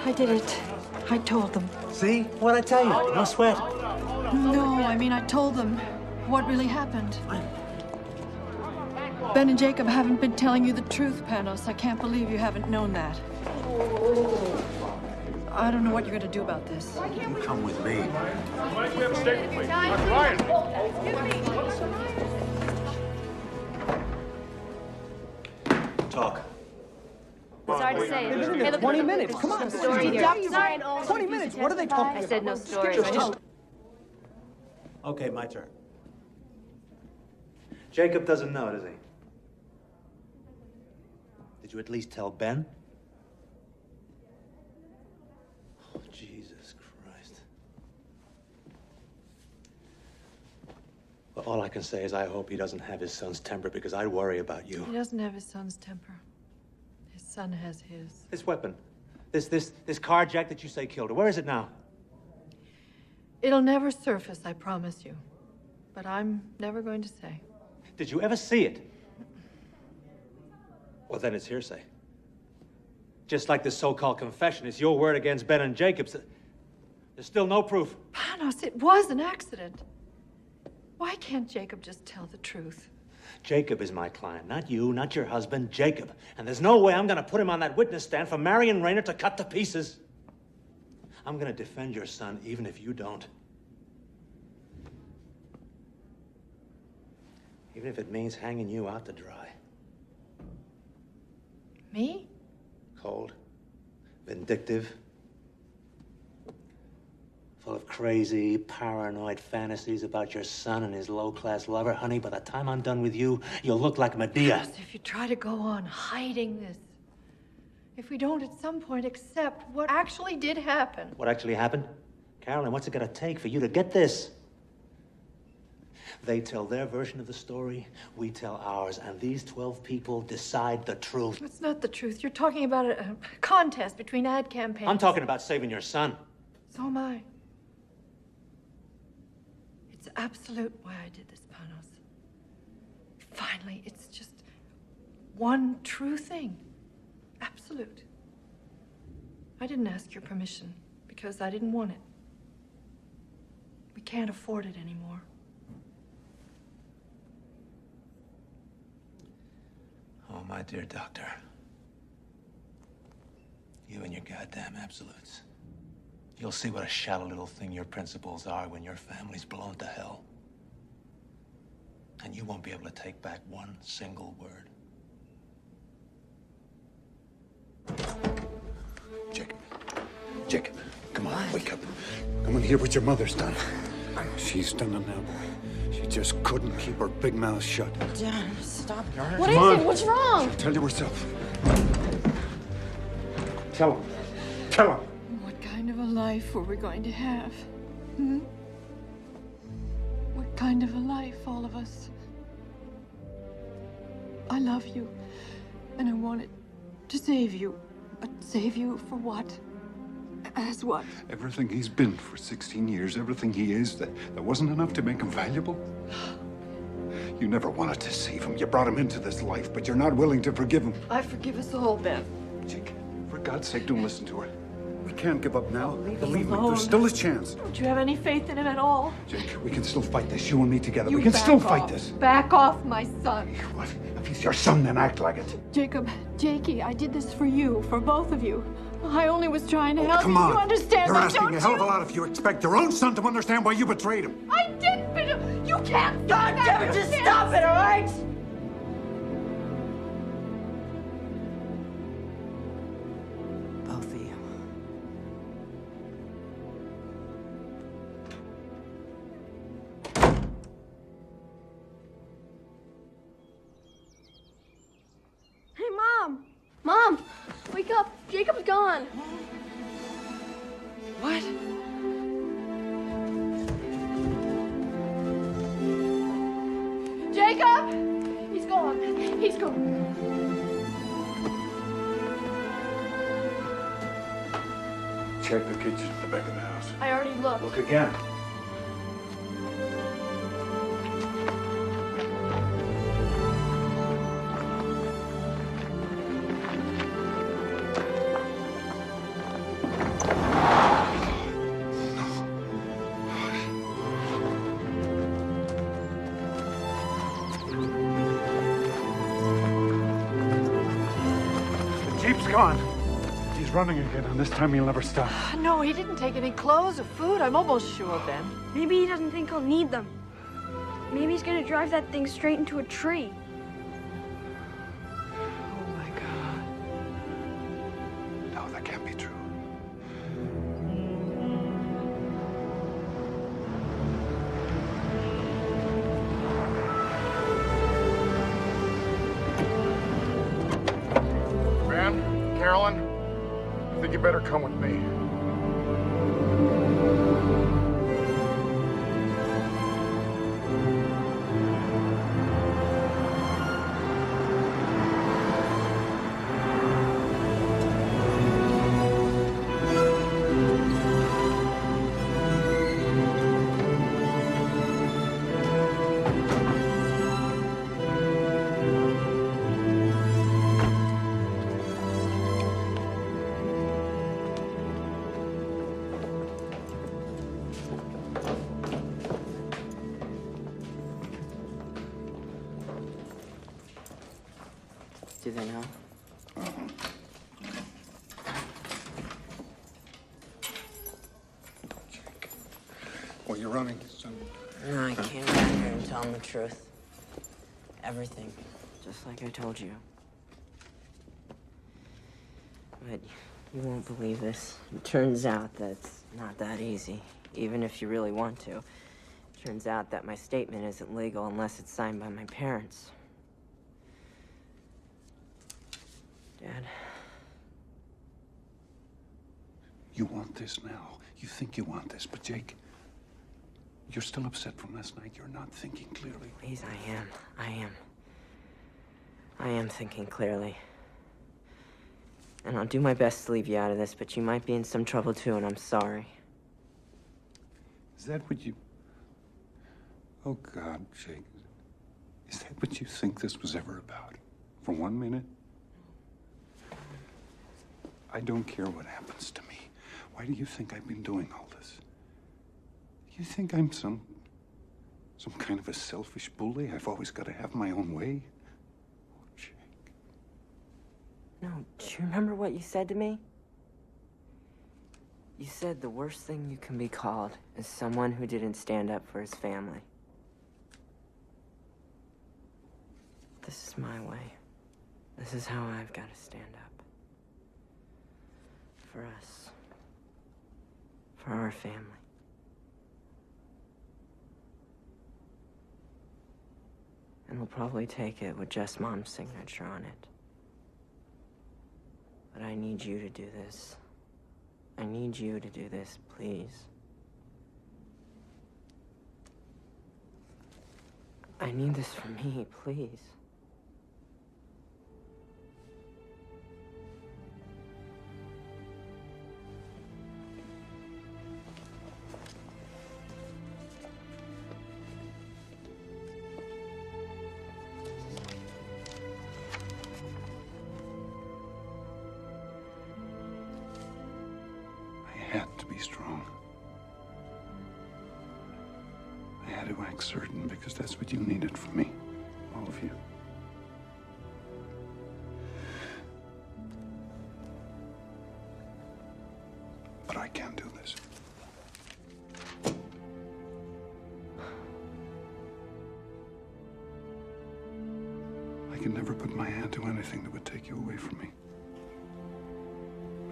I did it. I told them. See? What'd I tell you? No sweat. No, I mean, I told them what really happened. Ben and Jacob haven't been telling you the truth, Panos. I can't believe you haven't known that. I don't know what you're going to do about this. You come with me. Why don't we have a statement, please? Dr. Ryan! Talk. Sorry to say. Hey, look, 20 minutes, come on. Story here. Dr. Ryan, 20 minutes, what are they talking about? I said no story. Okay, my turn. Jacob doesn't know, does he? Did you at least tell Ben? Oh, Jesus Christ. Well, all I can say is I hope he doesn't have his son's temper because I worry about you. He doesn't have his son's temper. His son has his. This weapon, this carjack that you say killed her, where is it now? It'll never surface, I promise you. But I'm never going to say. Did you ever see it? Well, then it's hearsay. Just like this so-called confession, it's your word against Ben and Jacob's. There's still no proof. Panos, it was an accident. Why can't Jacob just tell the truth? Jacob is my client, not you, not your husband, Jacob. And there's no way I'm gonna put him on that witness stand for Marion Rayner to cut to pieces. I'm gonna defend your son even if you don't. Even if it means hanging you out to dry. Me? Cold, vindictive. crazy, paranoid fantasies about your son and his low-class lover. Honey, by the time I'm done with you, you'll look like Medea. If you try to go on hiding this, if we don't at some point accept what actually did happen. What actually happened? Carolyn, what's it gonna take for you to get this? They tell their version of the story, we tell ours, and these 12 people decide the truth. It's not the truth. You're talking about a contest between ad campaigns. I'm talking about saving your son. So am I. It's absolute why I did this, Panos. Finally, it's just one true thing. Absolute. I didn't ask your permission because I didn't want it. We can't afford it anymore. Oh, my dear doctor. You and your goddamn absolutes. You'll see what a shallow little thing your principles are when your family's blown to hell. And you won't be able to take back one single word. Jacob, come on, wake up. Come and hear what your mother's done. She's done it now, boy. She just couldn't keep her big mouth shut. Dad, stop it, all right? What is it? What's wrong? She'll tell you herself. Tell him. Tell him. What kind of a life were we going to have? Hmm? What kind of a life, all of us? I love you, and I wanted to save you. But save you for what? As what? Everything he's been for 16 years, everything he is, that wasn't enough to make him valuable? You never wanted to save him. You brought him into this life, but you're not willing to forgive him. I forgive us all, Ben. Jake, for God's sake, don't listen to her. We can't give up now. Believe me, alone. there's still a chance. Don't you have any faith in him at all? Jake, we can still fight this, you and me together. You We can back still off. fight this. Back off, my son. What? If he's your son, then act like it. Jacob, Jakey, I did this for you, for both of you. I only was trying to help Come you. on. You understand You're that, asking don't a hell of a you? lot if you expect your own son to understand why you betrayed him. I did, but you can't. God damn it, just stop it, all right? Both of you. Hey, Mom! Mom! Wake up! Jacob's gone! What? Jacob! He's gone. He's gone. Check the kitchen at the back of the house. I already looked. Look again. The Jeep's gone. He's running again, and this time he'll never stop. No, he didn't take any clothes or food. I'm almost sure, Ben. Maybe he doesn't think he'll need them. Maybe he's gonna drive that thing straight into a tree. Oh, my God. No, that can't be true. Ben, Carolyn, I think you better come with me. Do they know? Well, you're running, son. No, I came back here and tell them the truth. Everything. Just like I told you. But you won't believe this. It turns out that it's not that easy. even if you really want to. Turns out that my statement isn't legal unless it's signed by my parents. Dad. You want this now. You think you want this, but Jake, you're still upset from last night. You're not thinking clearly. Please, I am thinking clearly. And I'll do my best to leave you out of this, but you might be in some trouble too, and I'm sorry. Is that what you... Oh, God, Jake. Is that what you think this was ever about? For 1 minute? I don't care what happens to me. Why do you think I've been doing all this? You think I'm some kind of a selfish bully? I've always got to have my own way? Oh, Jake. No, do you remember what you said to me? You said the worst thing you can be called is someone who didn't stand up for his family. This is my way. This is how I've got to stand up. For us. For our family. And we'll probably take it with just Mom's signature on it. But I need you to do this. I need you to do this, please. I need this for me, please. I had to be strong. I had to act certain because that's what you needed from me. All of you. But I can't do this. I can never put my hand to anything that would take you away from me.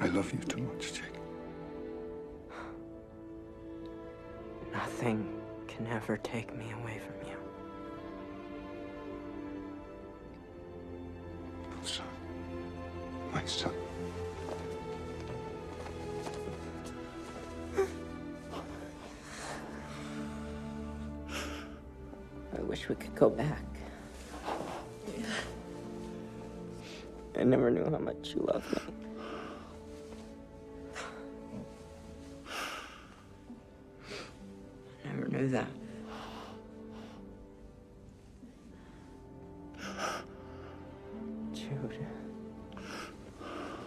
I love you too much, Jake. Nothing can ever take me away from you. Son. My son. I wish we could go back. I never knew how much you loved me. I never knew that. Jude.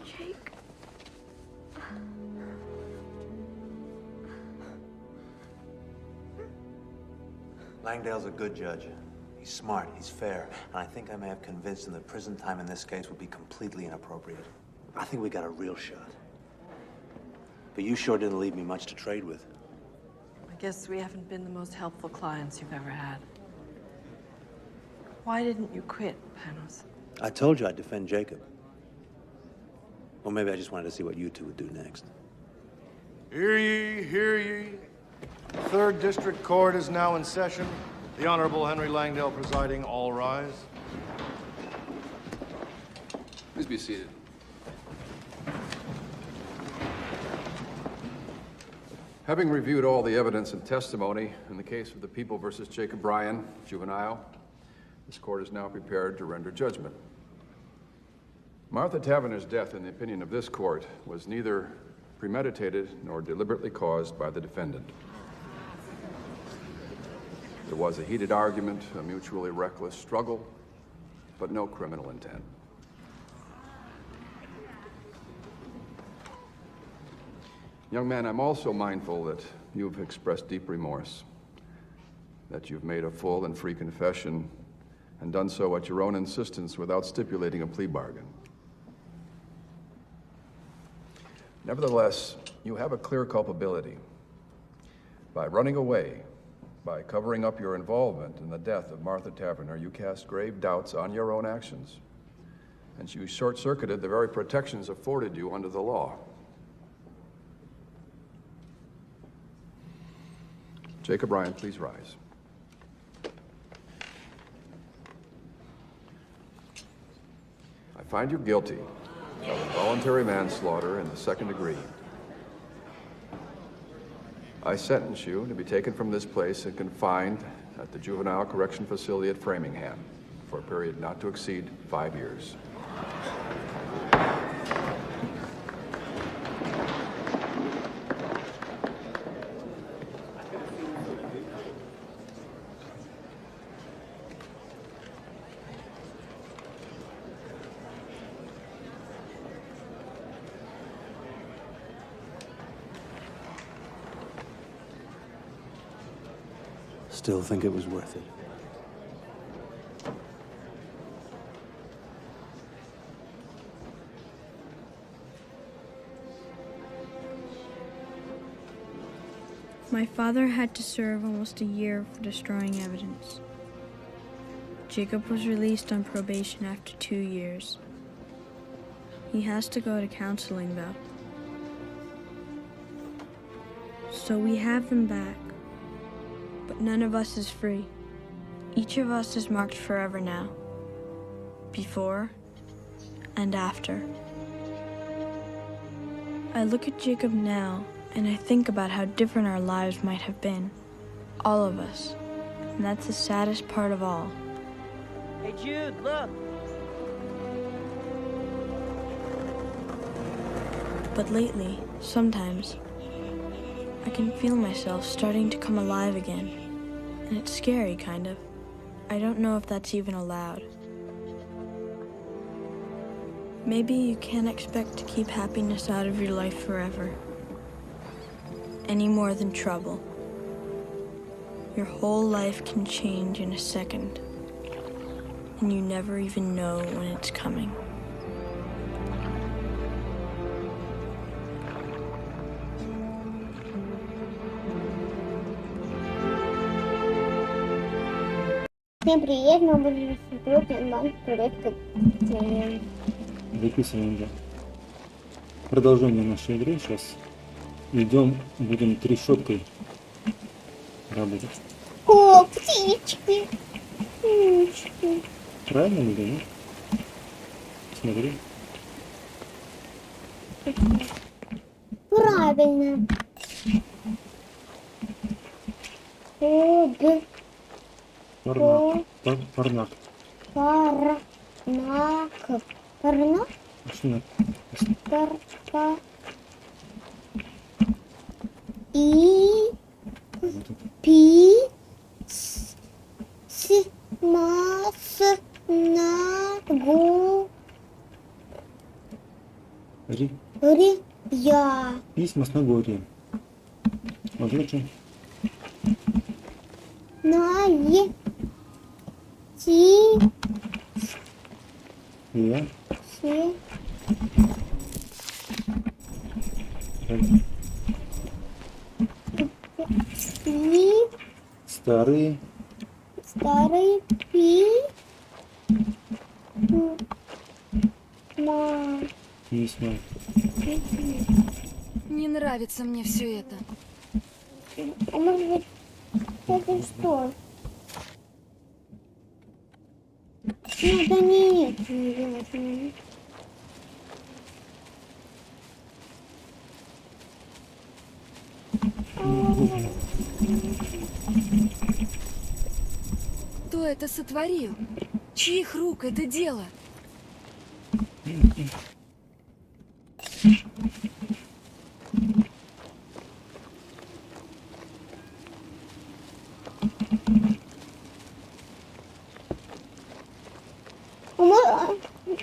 Jake. Langdale's a good judge. He's smart, he's fair, and I think I may have convinced him that prison time in this case would be completely inappropriate. I think we got a real shot. But you sure didn't leave me much to trade with. I guess we haven't been the most helpful clients you've ever had. Why didn't you quit, Panos? I told you I'd defend Jacob. Or maybe I just wanted to see what you two would do next. Hear ye, hear ye. The 3rd District Court is now in session. The Honorable Henry Langdale presiding. All rise. Please be seated. Having reviewed all the evidence and testimony in the case of the People versus Jacob Ryan, juvenile, this court is now prepared to render judgment. Martha Taverner's death, in the opinion of this court, was neither premeditated nor deliberately caused by the defendant. There was a heated argument, a mutually reckless struggle, but no criminal intent. Young man, I'm also mindful that you've expressed deep remorse, that you've made a full and free confession and done so at your own insistence without stipulating a plea bargain. Nevertheless, you have a clear culpability. By running away, by covering up your involvement in the death of Martha Taverner, you cast grave doubts on your own actions, and you short-circuited the very protections afforded you under the law. Jacob Ryan, please rise. I find you guilty of involuntary manslaughter in the second degree. I sentence you to be taken from this place and confined at the Juvenile Correction Facility at Framingham for a period not to exceed 5 years. Still think it was worth it. My father had to serve almost a year for destroying evidence. Jacob was released on probation after 2 years. He has to go to counseling, though. So we have them back. But none of us is free. Each of us is marked forever now. Before and after. I look at Jacob now and I think about how different our lives might have been. All of us. And that's the saddest part of all. Hey, Jude, look. But lately, sometimes, I can feel myself starting to come alive again. And it's scary, kind of. I don't know if that's even allowed. Maybe you can't expect to keep happiness out of your life forever. Any more than trouble. Your whole life can change in a second. And you never even know when it's coming. Всем привет, мы будем сегодня банк проекта. Записываем, да. Продолжение нашей игры. Сейчас идем, будем трещоткой работать. О, птички. Птички. Правильно мы говорим? Смотри. Правильно. Парнак. Парнак. Парнак? Что? И пи с мас на гу Ри. Я. Письма с Нагорья. Вот лучше. На е ти Я. си пи Старые. старый пи ма Письма. Не нравится мне все это. А может быть, это что? Ну, да нет, не делать. Кто это сотворил? Чьих рук это дело?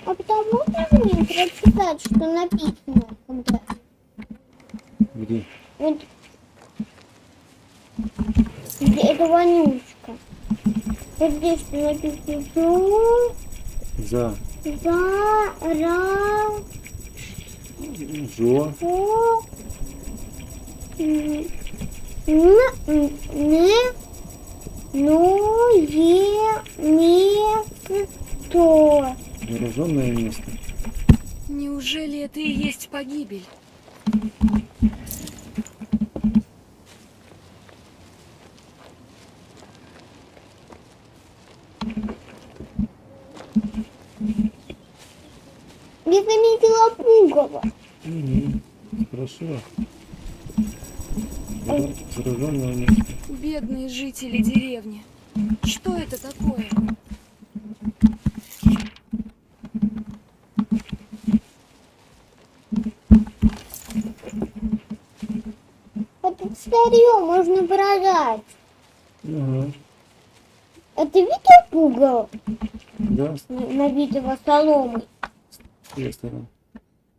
А потом можно мне прочитать, что написано? Когда? Где? Вот. Где это вонючка? Вот здесь что написано. За. Ра. Жо. Место. Зараженное место. Неужели это и есть погибель? Я заметила пугало. Хорошо. Зараженное место. Бедные жители деревни. Что это такое? Это старье можно продать. Ага. А ты видел пугало? Да. Набитого соломой? С той стороны.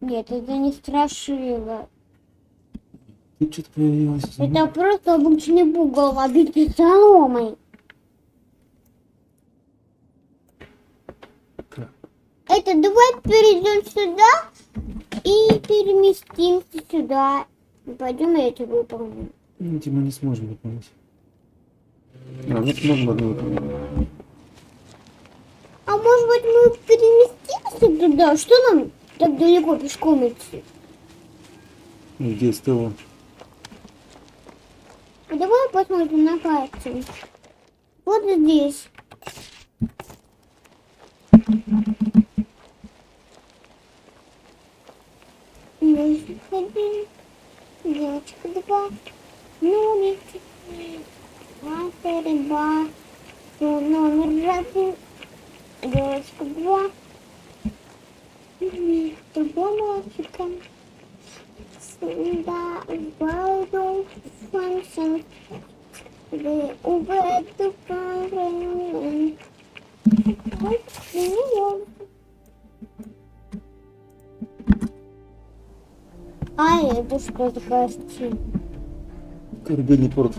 Нет, это не страшило. Тут что-то появилось. Это просто обычный пугало, набитый соломой. Как? Это давай перейдем сюда и переместимся сюда. Пойдем эти выполним. Эти мы не сможем выполнить. Нет, можно одну выполнить. А может быть мы переместимся туда? Что нам так далеко пешком идти? Где СТО? А давай посмотрим на карте. Вот здесь. Мальчик один, девочка два, номер 2, номер 1, девочка 2, два мальчика. Да, Валдо, Фансон, the over the fire. А это что такое стиль? Корабельный порт.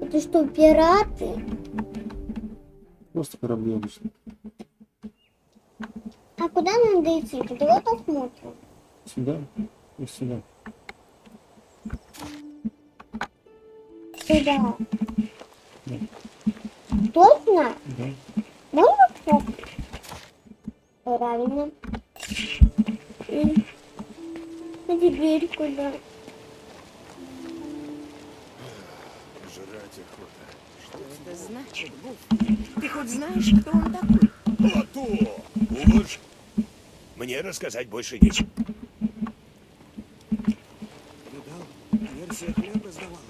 Это что, пираты? Просто корабли обычно. А куда надо идти? Давай посмотрим. Сюда и сюда. Сюда. Да. Точно? Да. Можно так? Правильно. А теперь куда? Жрать охота. Что это значит, Гуф? Ты хоть знаешь, кто он такой? А то! Уволь! Мне рассказать больше нечего. Видал? Версия хлеба сдавала.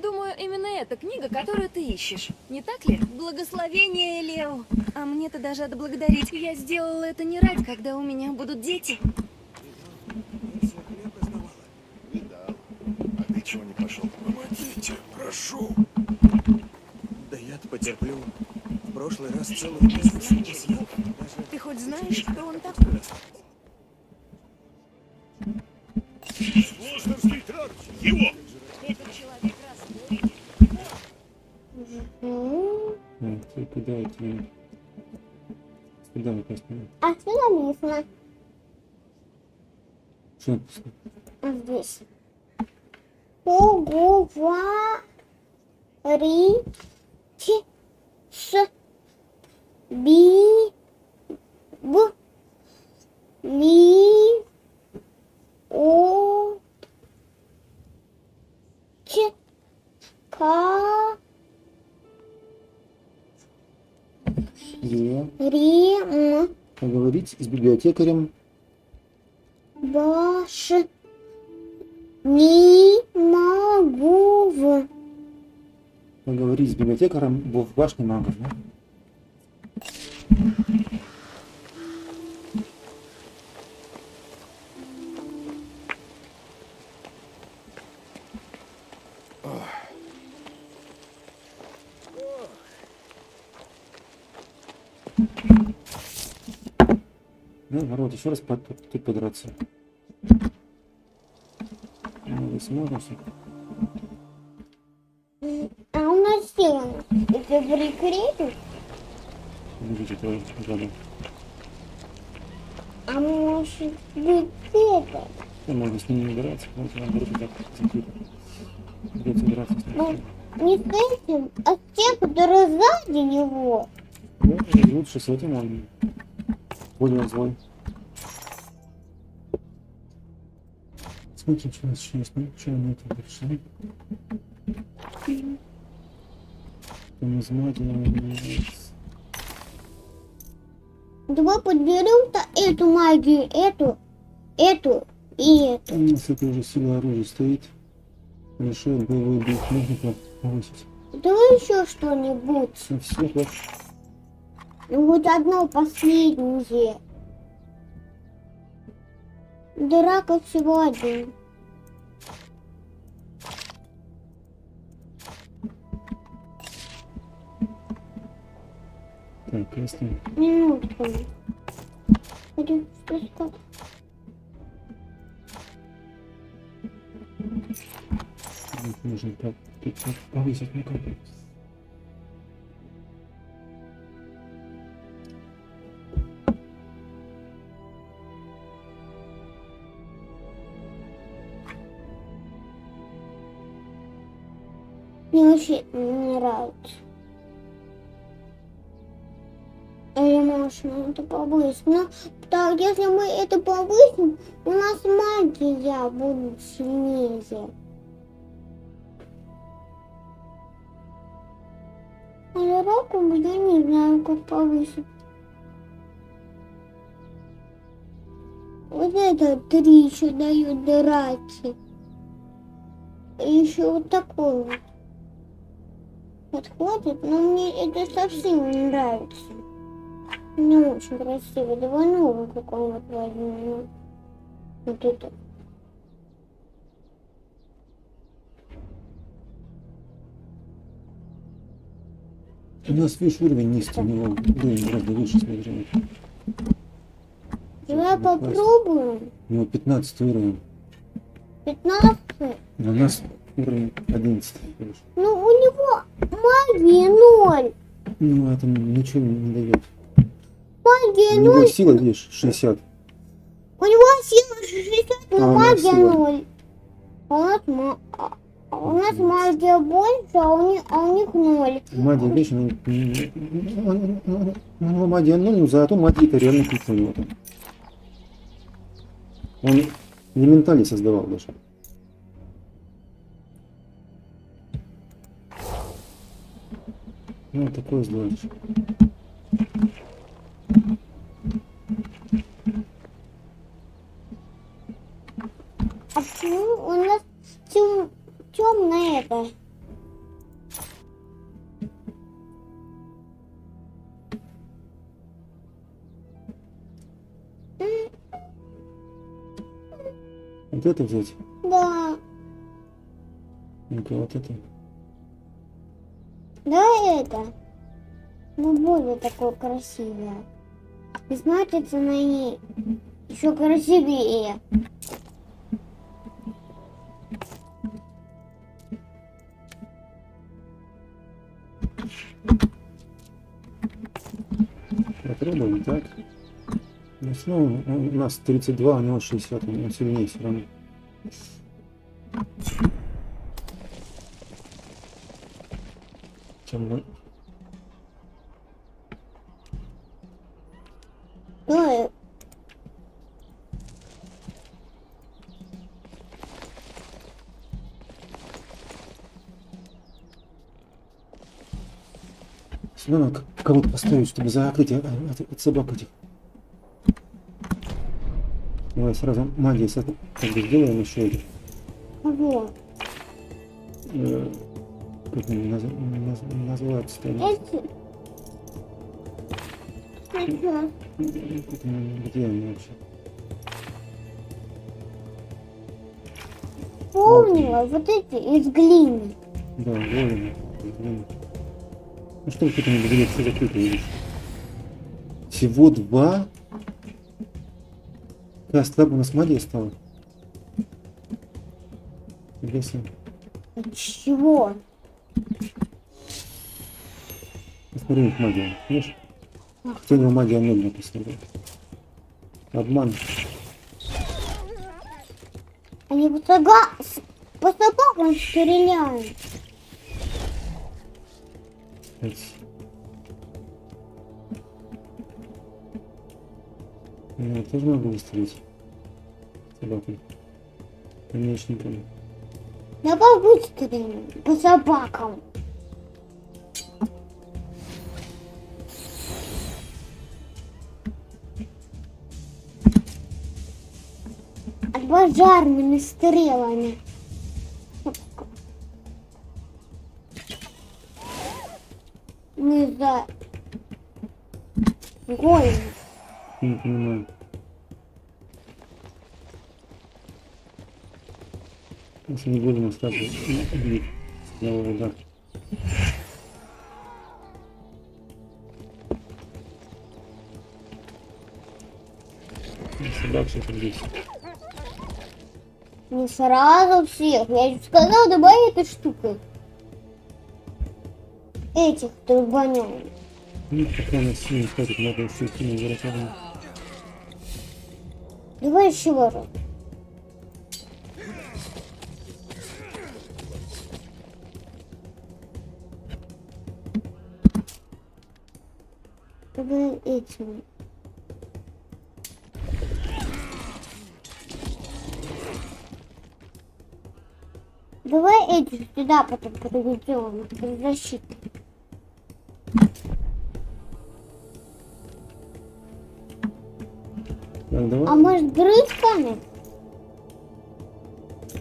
Думаю, именно эта книга, которую ты ищешь. Не так ли? Благословение, Лео. А мне-то даже отблагодарить. Я сделала это не ради, когда у меня будут дети. Версия хлеба сдавала. Видал. А ты чего не пошел? Помогите, прошу. Да я-то потерплю. В прошлый раз целый месяц не съел. Ты хоть знаешь, кто он такой? Слушновский тракт! Его! Этот человек разбойник. Ты куда это? Куда мы поставим? А что написано? Что написано? А здесь. Поговорите с Поговорить с библиотекарем. Не могу. Поговорить с библиотекарем в башне магов, да? Ну, народ, еще раз тут подраться. Ну, сможем все. А у нас сила. Это прикрепит? Видите, это рядом. А может быть это? Ну, можно с ними не драться, можно наоборот так закрыто. Придется драться с ними. Не с этим, а с тем, который сзади него. Ну, лучше с этим он более злой. Смотрим, что у нас еще есть. Ну, что нет больше. Нумизматия, Давай подберем-то эту магию, эту и эту. У нас это уже сила оружия стоит. Решает боевой дух. Можно повысить. Давай еще что-нибудь. Все, хватит. Ну, хоть одно последнее. Драка всего один. Так, ясно. Минутку. Пойдем спускаться. Нужно повысить, ну-ка. Мне вообще не нравится. Или можно это повысить? Но так, если мы это повысим, у нас магия будет сильнее. А драку я не знаю, как повысить. Вот это 3 еще дают драки. И еще вот такой вот. Подходит, но мне это совсем не нравится. Не очень красиво. Давай новый какой-нибудь возьмем. Вот это. У нас, видишь, уровень низкий, у него уровень гораздо выше, смотри. Давай попробуем. У него 15 уровень. 15? А у нас уровень 11. Ну, у него магия 0. Ну, это ничего не дает. Магия 0. У него сила, видишь, 60. У него сила 60, но магия сила. 0. У нас магия больше, а у них 0. Магия, видишь, у него магия 0, но зато магия-то реально крутая у него там. Он элементали создавал даже. Ну, такое сделаешь. А почему у нас темное это? Вот это взять? Да. Ну-ка, вот это. Да, это. Ну, более такое красивое. И смотрится на ней еще красивее. Попробуем, так. Ну, у нас 32, у него 60, он сильнее все равно. Чем мы? Ну, Сюда надо кого-то поставить, чтобы закрыть от собак этих. Давай сразу магией как бы сделаем еще это. кого? Как они называются-то? Эти. Где они вообще? Помнила, вот эти из глины. Да, глина. Ну что вы тут не все закрыто, видишь? Всего 2. Да, слабо у нас магия стала. Интересно. Чего? Посмотри, их магия, видишь? Хотя у него магия 0 написано. Обман. Они по собакам стреляют. Я тоже могу выстрелить собакой. Конечно, не помню. Давай выстрелим по собакам. пожарными стрелами. Мы за голем. Не понимаю. Если не будем остаться убить с одного удара. Собак всех убить. Не сразу всех. Я же сказал, давай этой штукой. Этих трубанем. Ну, пока у нас сильно хватит, надо все кинуть заработать. Давай еще раз. Давай этим. Давай эти сюда потом проведем. Защиту. Так, давай. А может брызгами?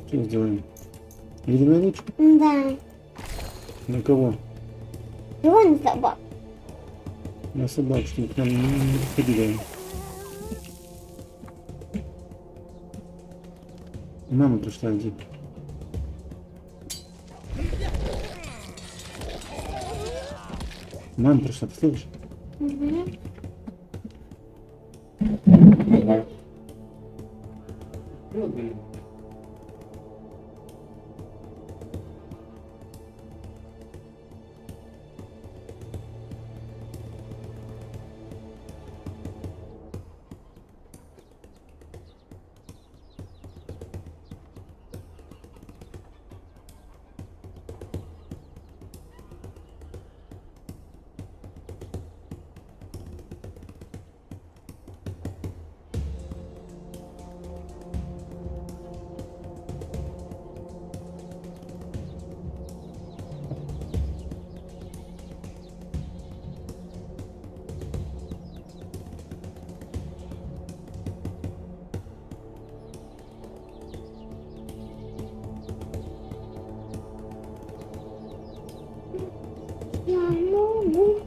Что сделаем? Ледяной луч? Да. На кого? Давай на собак. На собак, чтобы к нам не подходили. Мама пришла, иди. Мама пришла, ты слышишь? Угу. Я могу.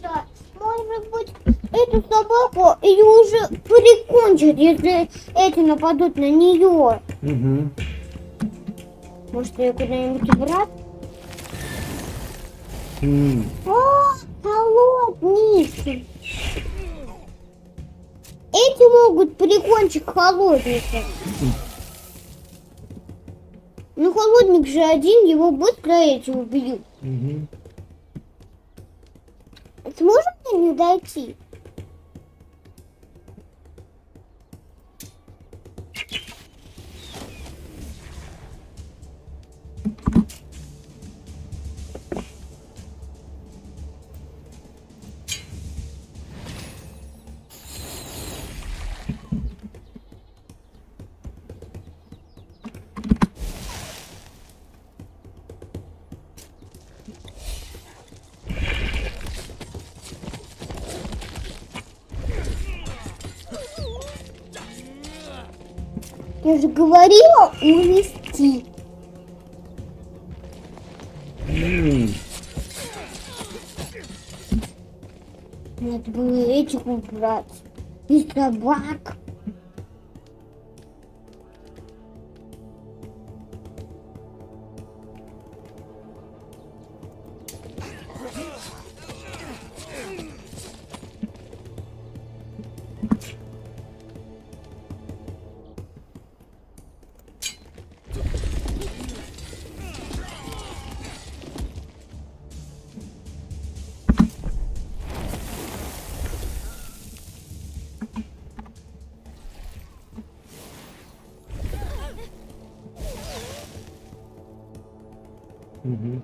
Да, может быть, эту собаку ее уже прикончат, если эти нападут на нее. Угу. Может, ее куда-нибудь убрать? О, холодники. Эти могут прикончить холодника. Ну, холодник же один, его быстро эти убьют. Угу. Сможем до них дойти? Я же говорила увести. Надо было этих убрать. И собак. Угу.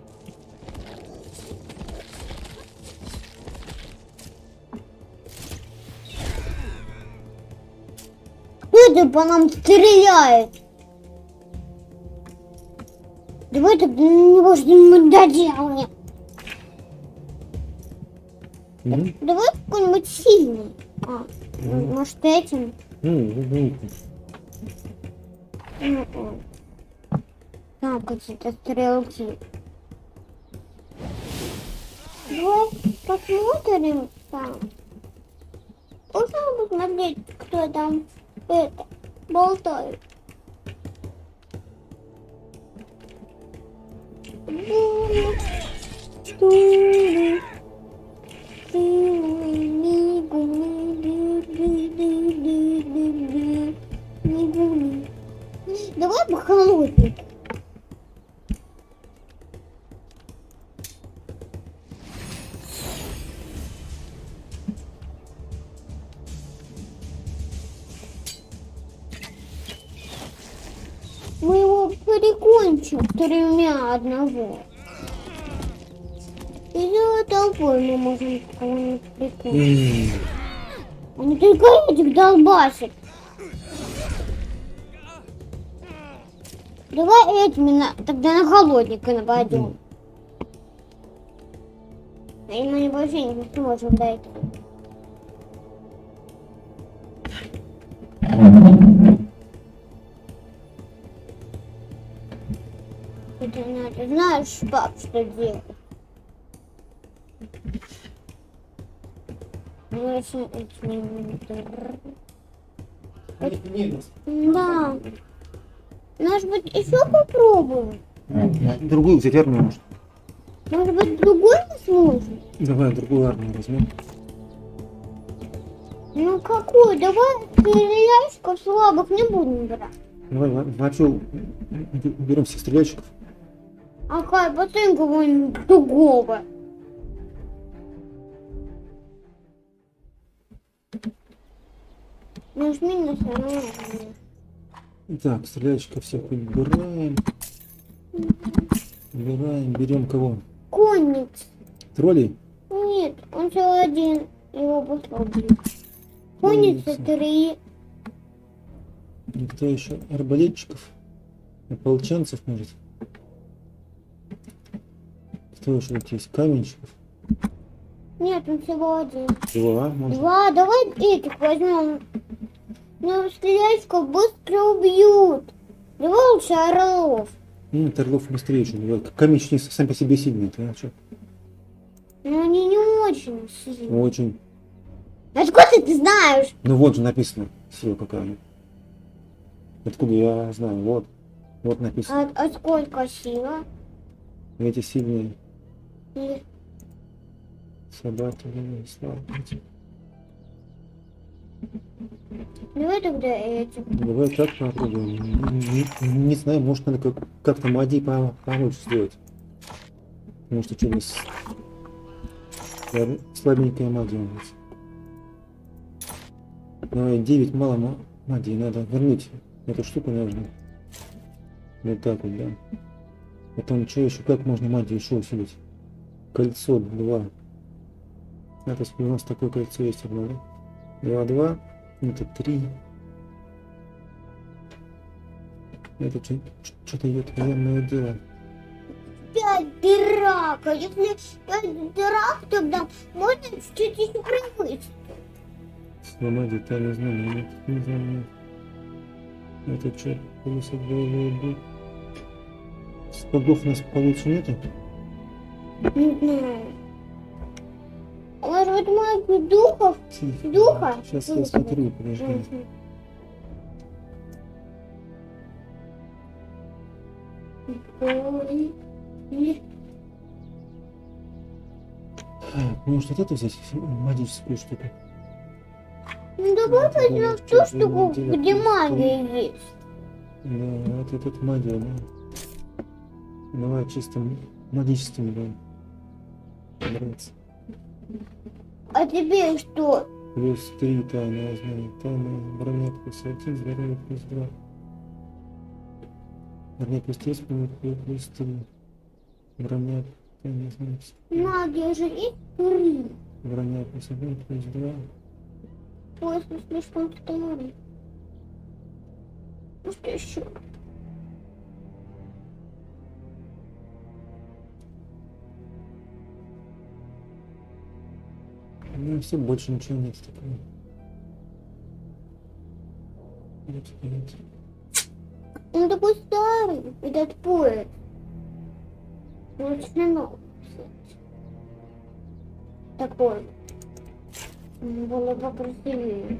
Кто это по нам стреляет? Давай тогда на него что-нибудь доделаем. Давай какой-нибудь сильный. Может, этим? Там какие-то стрелки. Давай посмотрим там. Можно посмотреть, кто там это болтает? Давай по холоднику. Мы его прикончим тремя одного. И за толпой мы можем кого-нибудь прикончить. Они только этих долбасят. Давай этими тогда на холодника нападем. И мы вообще не сможем дойти. Это надо, знаешь, пап, что делать? Да. Может быть, еще попробуем? Другую взять армию, может. Может быть, другой мы сможем? Давай другую армию возьмем. Ну какую? Давай стреляющих слабых не будем брать. Давай вообще берем всех стреляльщиков. Ага, потом кого-нибудь другого. Нажми на самое. Так, стреляльщиков всех убираем. Берем кого? Конниц. Троллей? Нет, он всего один. Его быстро убьют. Конница 3. И кто еще? Арбалетчиков? Ополченцев, может? Кто еще тут есть? Каменщиков? Нет, он всего один. Два, может? Два, давай этих возьмем. Но стреляльщиков быстро убьют. Давай лучше орлов. Нет, орлов быстрее очень. Каменщики сами по себе сильные. Ты, а что? Но они не очень сильно. Очень. Откуда ты знаешь? Ну вот же написано, сила какая. Откуда я знаю? Вот. Вот написано. А сколько сила? Эти сильные. И Собаки, слабые. давай тогда эти. Давай так попробуем. Не знаю, может надо как-то Мади помочь сделать. Потому что что-то слабенькая магия у нас. Давай, 9 мало магии, надо вернуть эту штуку нужно. Вот так вот, да. Потом что еще, как можно магию еще усилить? Кольцо 2. Это у нас такое кольцо есть одно, да? 2, это 3. Это что-то идет военное дело. 5 дырак. А если 5 дырак, тогда можно чуть-чуть еще привычить. Сломать детали знания. Нет, не знаю. Это что? Спагов у нас получше нету? Не знаю. Может быть, магию духов? Духа? Сейчас я смотрю, подожди. Может, вот эту взять магическую штуку? Ну давай возьмем ту штуку, где магия есть. Да, вот этот магия, да. Давай чисто магическими будем браться. А тебе что? Плюс 3 тайное знание. Тайная броня плюс 1, здоровье плюс 2. Броня плюс 3, плюс 3. Броня, тайное знание. Магия же есть 3. Броня плюс 1, плюс 2. После слишком старый. Ну что еще? Ну все, больше ничего нет такого. Нет. Он такой старый, этот поезд. Очень новый, кстати. Такой. Было покрасивее.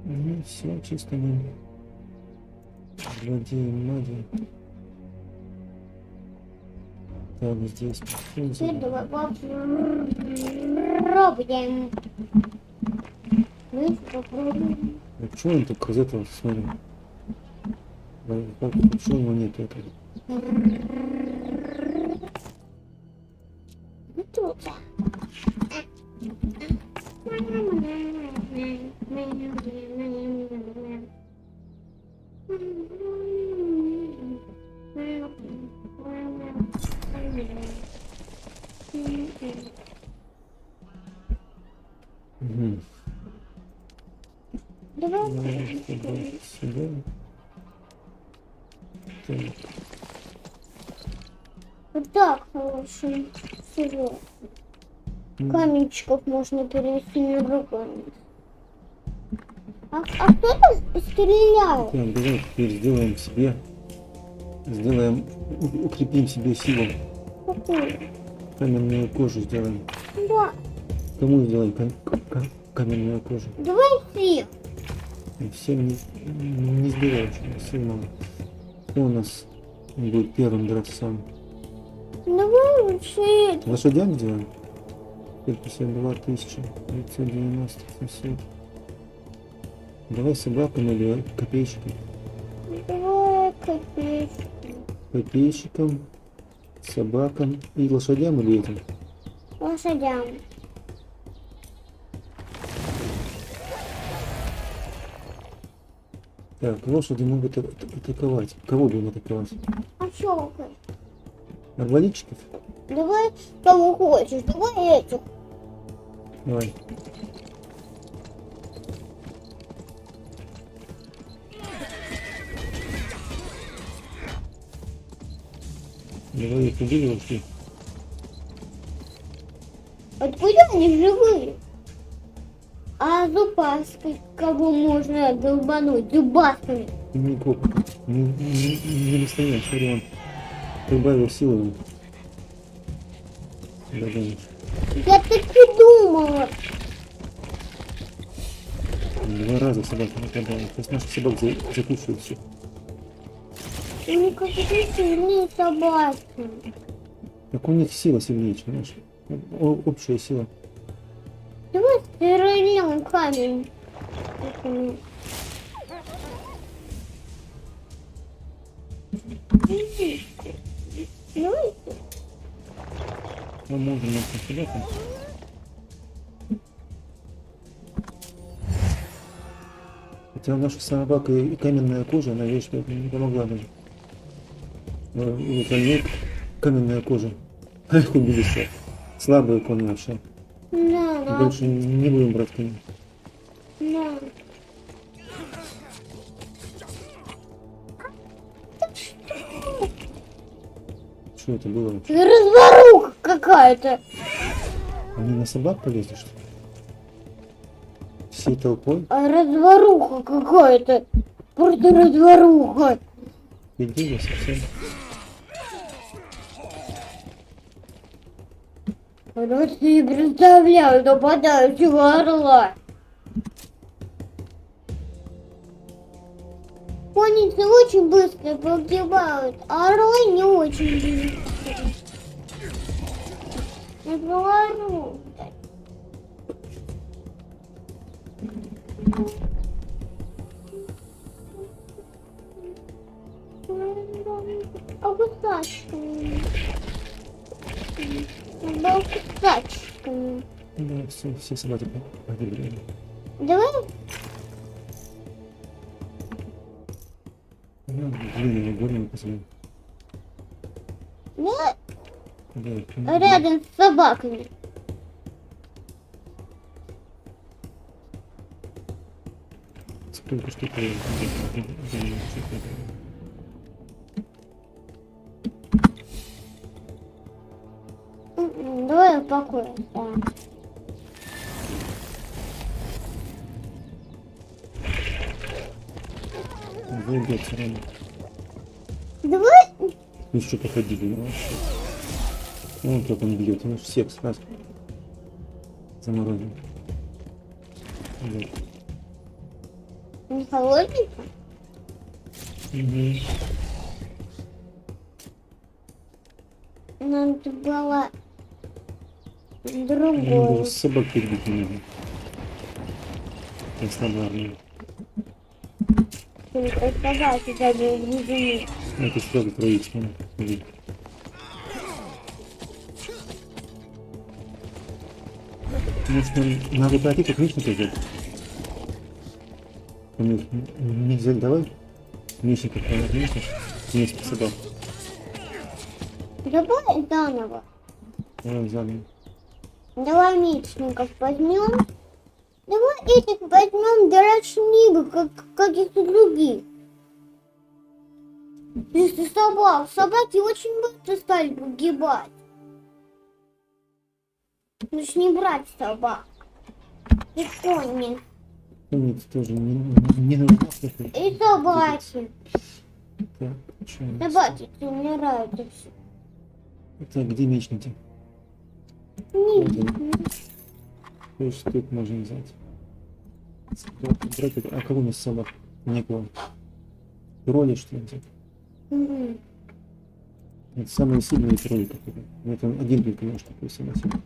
Ну все, чисто мы владеем магией. Так, здесь. Теперь давай попробуем. Мы попробуем. А почему он так из этого смотрим? Почему у него нет этого? Тут. Угу. Давай сюда. Так. вот так хорошо. Всего. Каменчиков можно перевести на другой. А кто там стреляет? Так, давай теперь сделаем себе. Укрепим себе силу. Какую? Каменную кожу сделаем. Да. Кому сделаем каменную кожу? Давай всех. Всем не сделаем, сил мало. Кто у нас будет первым драться сам? Давай лучше это. Лошадям сделаем? 52 тысячи, 990, 700. Давай собакам или копейщикам? Давай копейщикам. Копейщикам, собакам и лошадям или этим? Лошадям. Так, лошади могут атаковать. Кого будем атаковать? А что? Арбалетчиков? Давай кого хочешь, давай этих. Давай. Давай их убили ушли. Откуда они живые? А зубаской кого можно долбануть? Зубасками. Никого. Не настоящий вариант. Прибавил силы. Да. Я так и думала. 2 раза собака нападала. Сейчас наших собак закусывают все. Мне кажется, сильные собаки. Так у них сила сильнее, чем наша. Общая сила. Давай стреляем камень. Давайте. Мы можем нашим собакам. Хотя наша собака и каменная кожа, она ей что-то не помогла даже. Вот они каменная кожа. А их убили все. Слабые кони вообще. Да. Больше не будем брать кони. Да. Что это было вообще? Разворуха какая-то. Они на собак полезли, что ли? Всей толпой? А разворуха какая-то. Просто разворуха. Идея совсем. Просто не представляю нападающего орла. Конницы очень быстро погибают, а орлы не очень быстро. Я говорю. А кусачками. Да, кусачками. Да, все собаки погибли. Давай. Длинными горными посмотрим. Да. Да, Рядом с собаками. Сколько штук? Давай успокоимся. Выйдет рано. Давай. Еще походили, ну вообще. Вон как он бьет, он всех сразу заморозил. Вот. Не холодненько? Угу. Надо было Ну, другое. даже собак перебить не нужно. Краснодарные. Только собаки даже не. Ну, это сразу троичные. Может, нам надо пройти, как мечника взять? Мы их не взяли, давай? Мечника вместе, вместе собак. Давай заново. Давай заново. Давай мечников возьмем. Давай этих возьмем дорочнигов, как каких-то других. Вместо собак. Собаки очень быстро стали погибать. Лучше не брать собак. И кони. Кони тоже не нужно. И собаки. Так, что? Собаки умирают и все. Это где мечники? Нет. Что тут можно взять? Брать, а кого у нас собак? Некого. Тролли, что ли, взять? Угу. Это самые сильные тролли, которые. Это один только может такой самый сильный.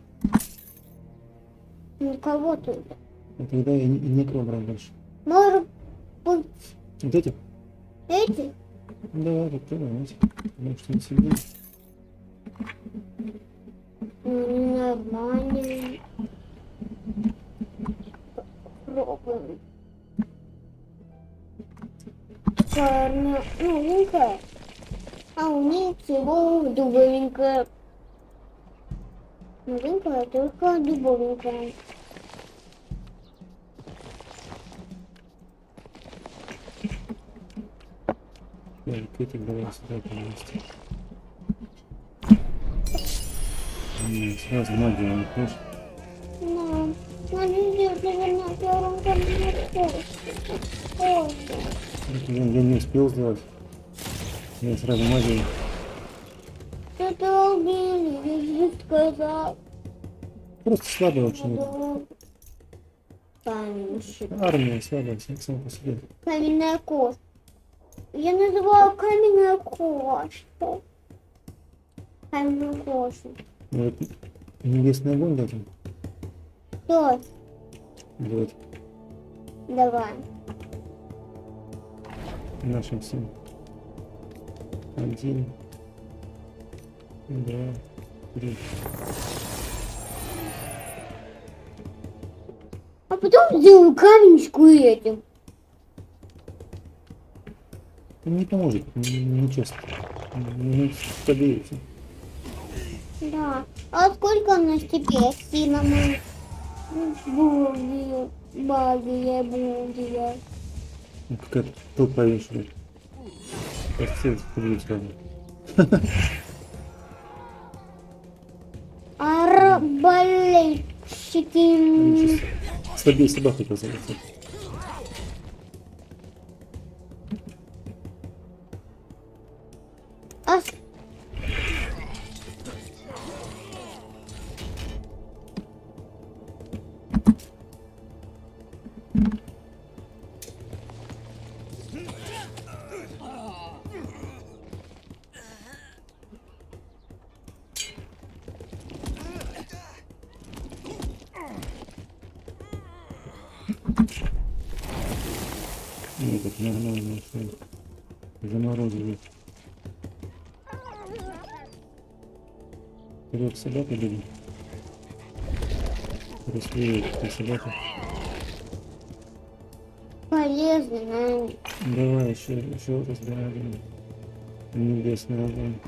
Никого тут. А тогда и некого брать больше. Может быть. Вот эти? Эти? Давай, попробуем эти. Потому что они сильнее. Нормально. Пробуем. Такая новенькая. А у них всего дубовенькая. Новенькая, только дубовенькая. Этих давай сюда вместе. Сразу магию он хочет. Да. Надо сделать, наверное, первым кабинетом. Я не успел сделать. Я сразу магию. Что-то убили, я же сказал. Просто слабая очень. Каменщик. Армия слабая, сам по себе. Каменная кошка. Я называю каменная кошка. Каменную кошку. Вот небесный огонь дадим. Что? Вот. Давай. Нашим всем. 1, 2, 3. А потом сделаю каменечку этим. Не поможет, нечестно. Не победите. Да. А сколько у нас теперь сила мы? Будет. Магия будет. Ну, какая-то толпа вешает. Как все победить сразу. Арбалетчики. Слабее собака оказывается. А Ну, так нормально, что заморозили. Вперед собака будем. Расследует собака. полезно, наверное. Давай еще разбираем. Небесный огонь.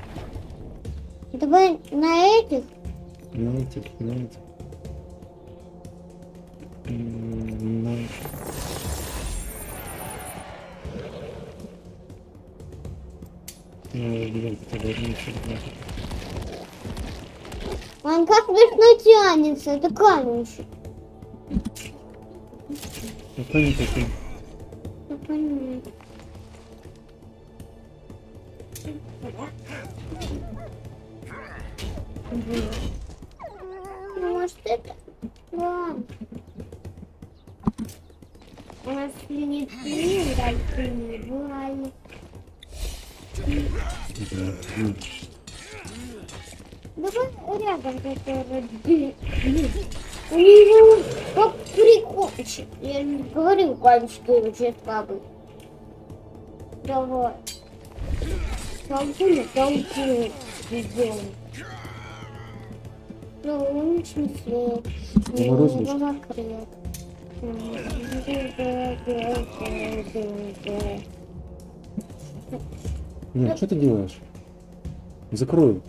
Давай на этих. На этих. Он как смешно тянется, это каменщик. Пока не такой. Пока нет. Ну, может это? Ладно. У нас не дальше не бывает. Давай рядом который. У него как прикольчик. Я не говорю, пальчики уже слабый. Давай. Толкуем. Сделаем. Солнечный свет. Новокрет. Нет, что ты делаешь? Закрою.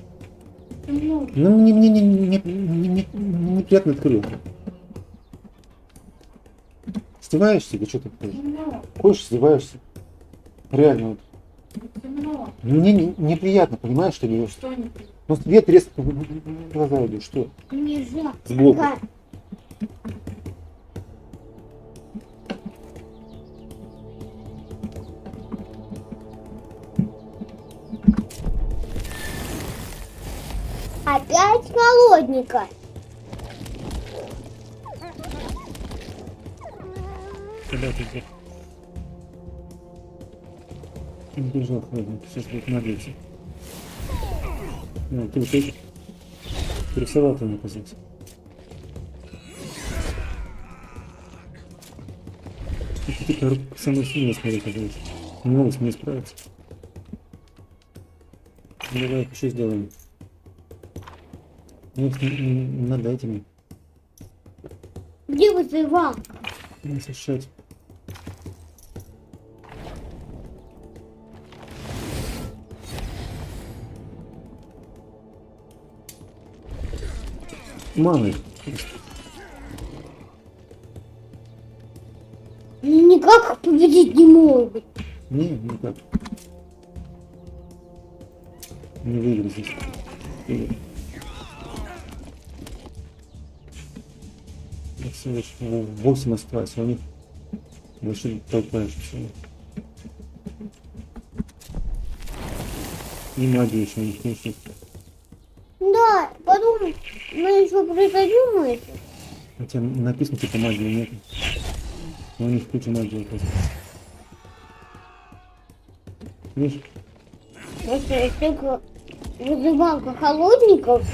Ну, мне неприятно открыл. Сдеваешься или что ты хочешь, сдеваешься? Реально. Мне неприятно, понимаешь, что делаешь? Что неприятно? Ну, свет резко в глаза идет, что? Нельзя. Сбоку. Опять холодненько. Куда ты здесь? Не бежал холодненько, сейчас будет нагреться. Ну, ты вот эти. Пересовал-то не оказался. Ты самый сильный, смотри, оказывается. Не могу с ней справиться. Давай еще сделаем. Нет, не надо этими. Где вызывал? Не сошать. Мало их. Никак победить не могут. Не, никак. Не выиграть здесь. Всего лишь 8 осталось, а у них больше толпаешь всего. И магия еще у них не. Да, подумай, Мы еще придадим это. Хотя написано, типа магии нет. Но у них куча магии просто. Видишь? Просто только вызывалка холодников.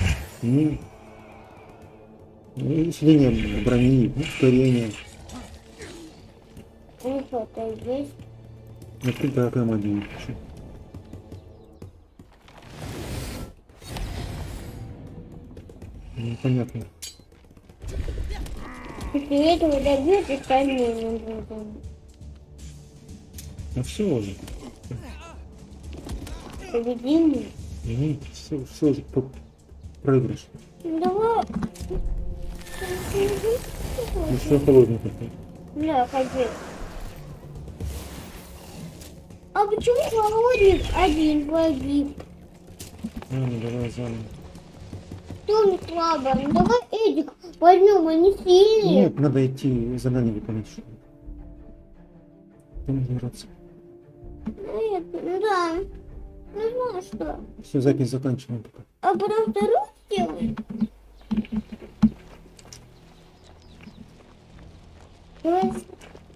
Усиление брони, ускорение. Ну что-то есть. Вот тут такая магия. Непонятно. После этого добьют остальные нужно. Ну все уже. Победим. Все уже проигрыш. Давай. Еще холодненько. Да, хочу. А почему холодник один погиб? Ну, давай заново. Кто не слабо? Ну давай Эдик возьмем, они сильные. Нет, надо идти задание выполнять. Там разбираться. Нет, ну да. Ну знаю что. Все, запись заканчиваем пока. А потом вторую сделаем.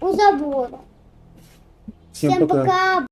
У забора. Всем пока.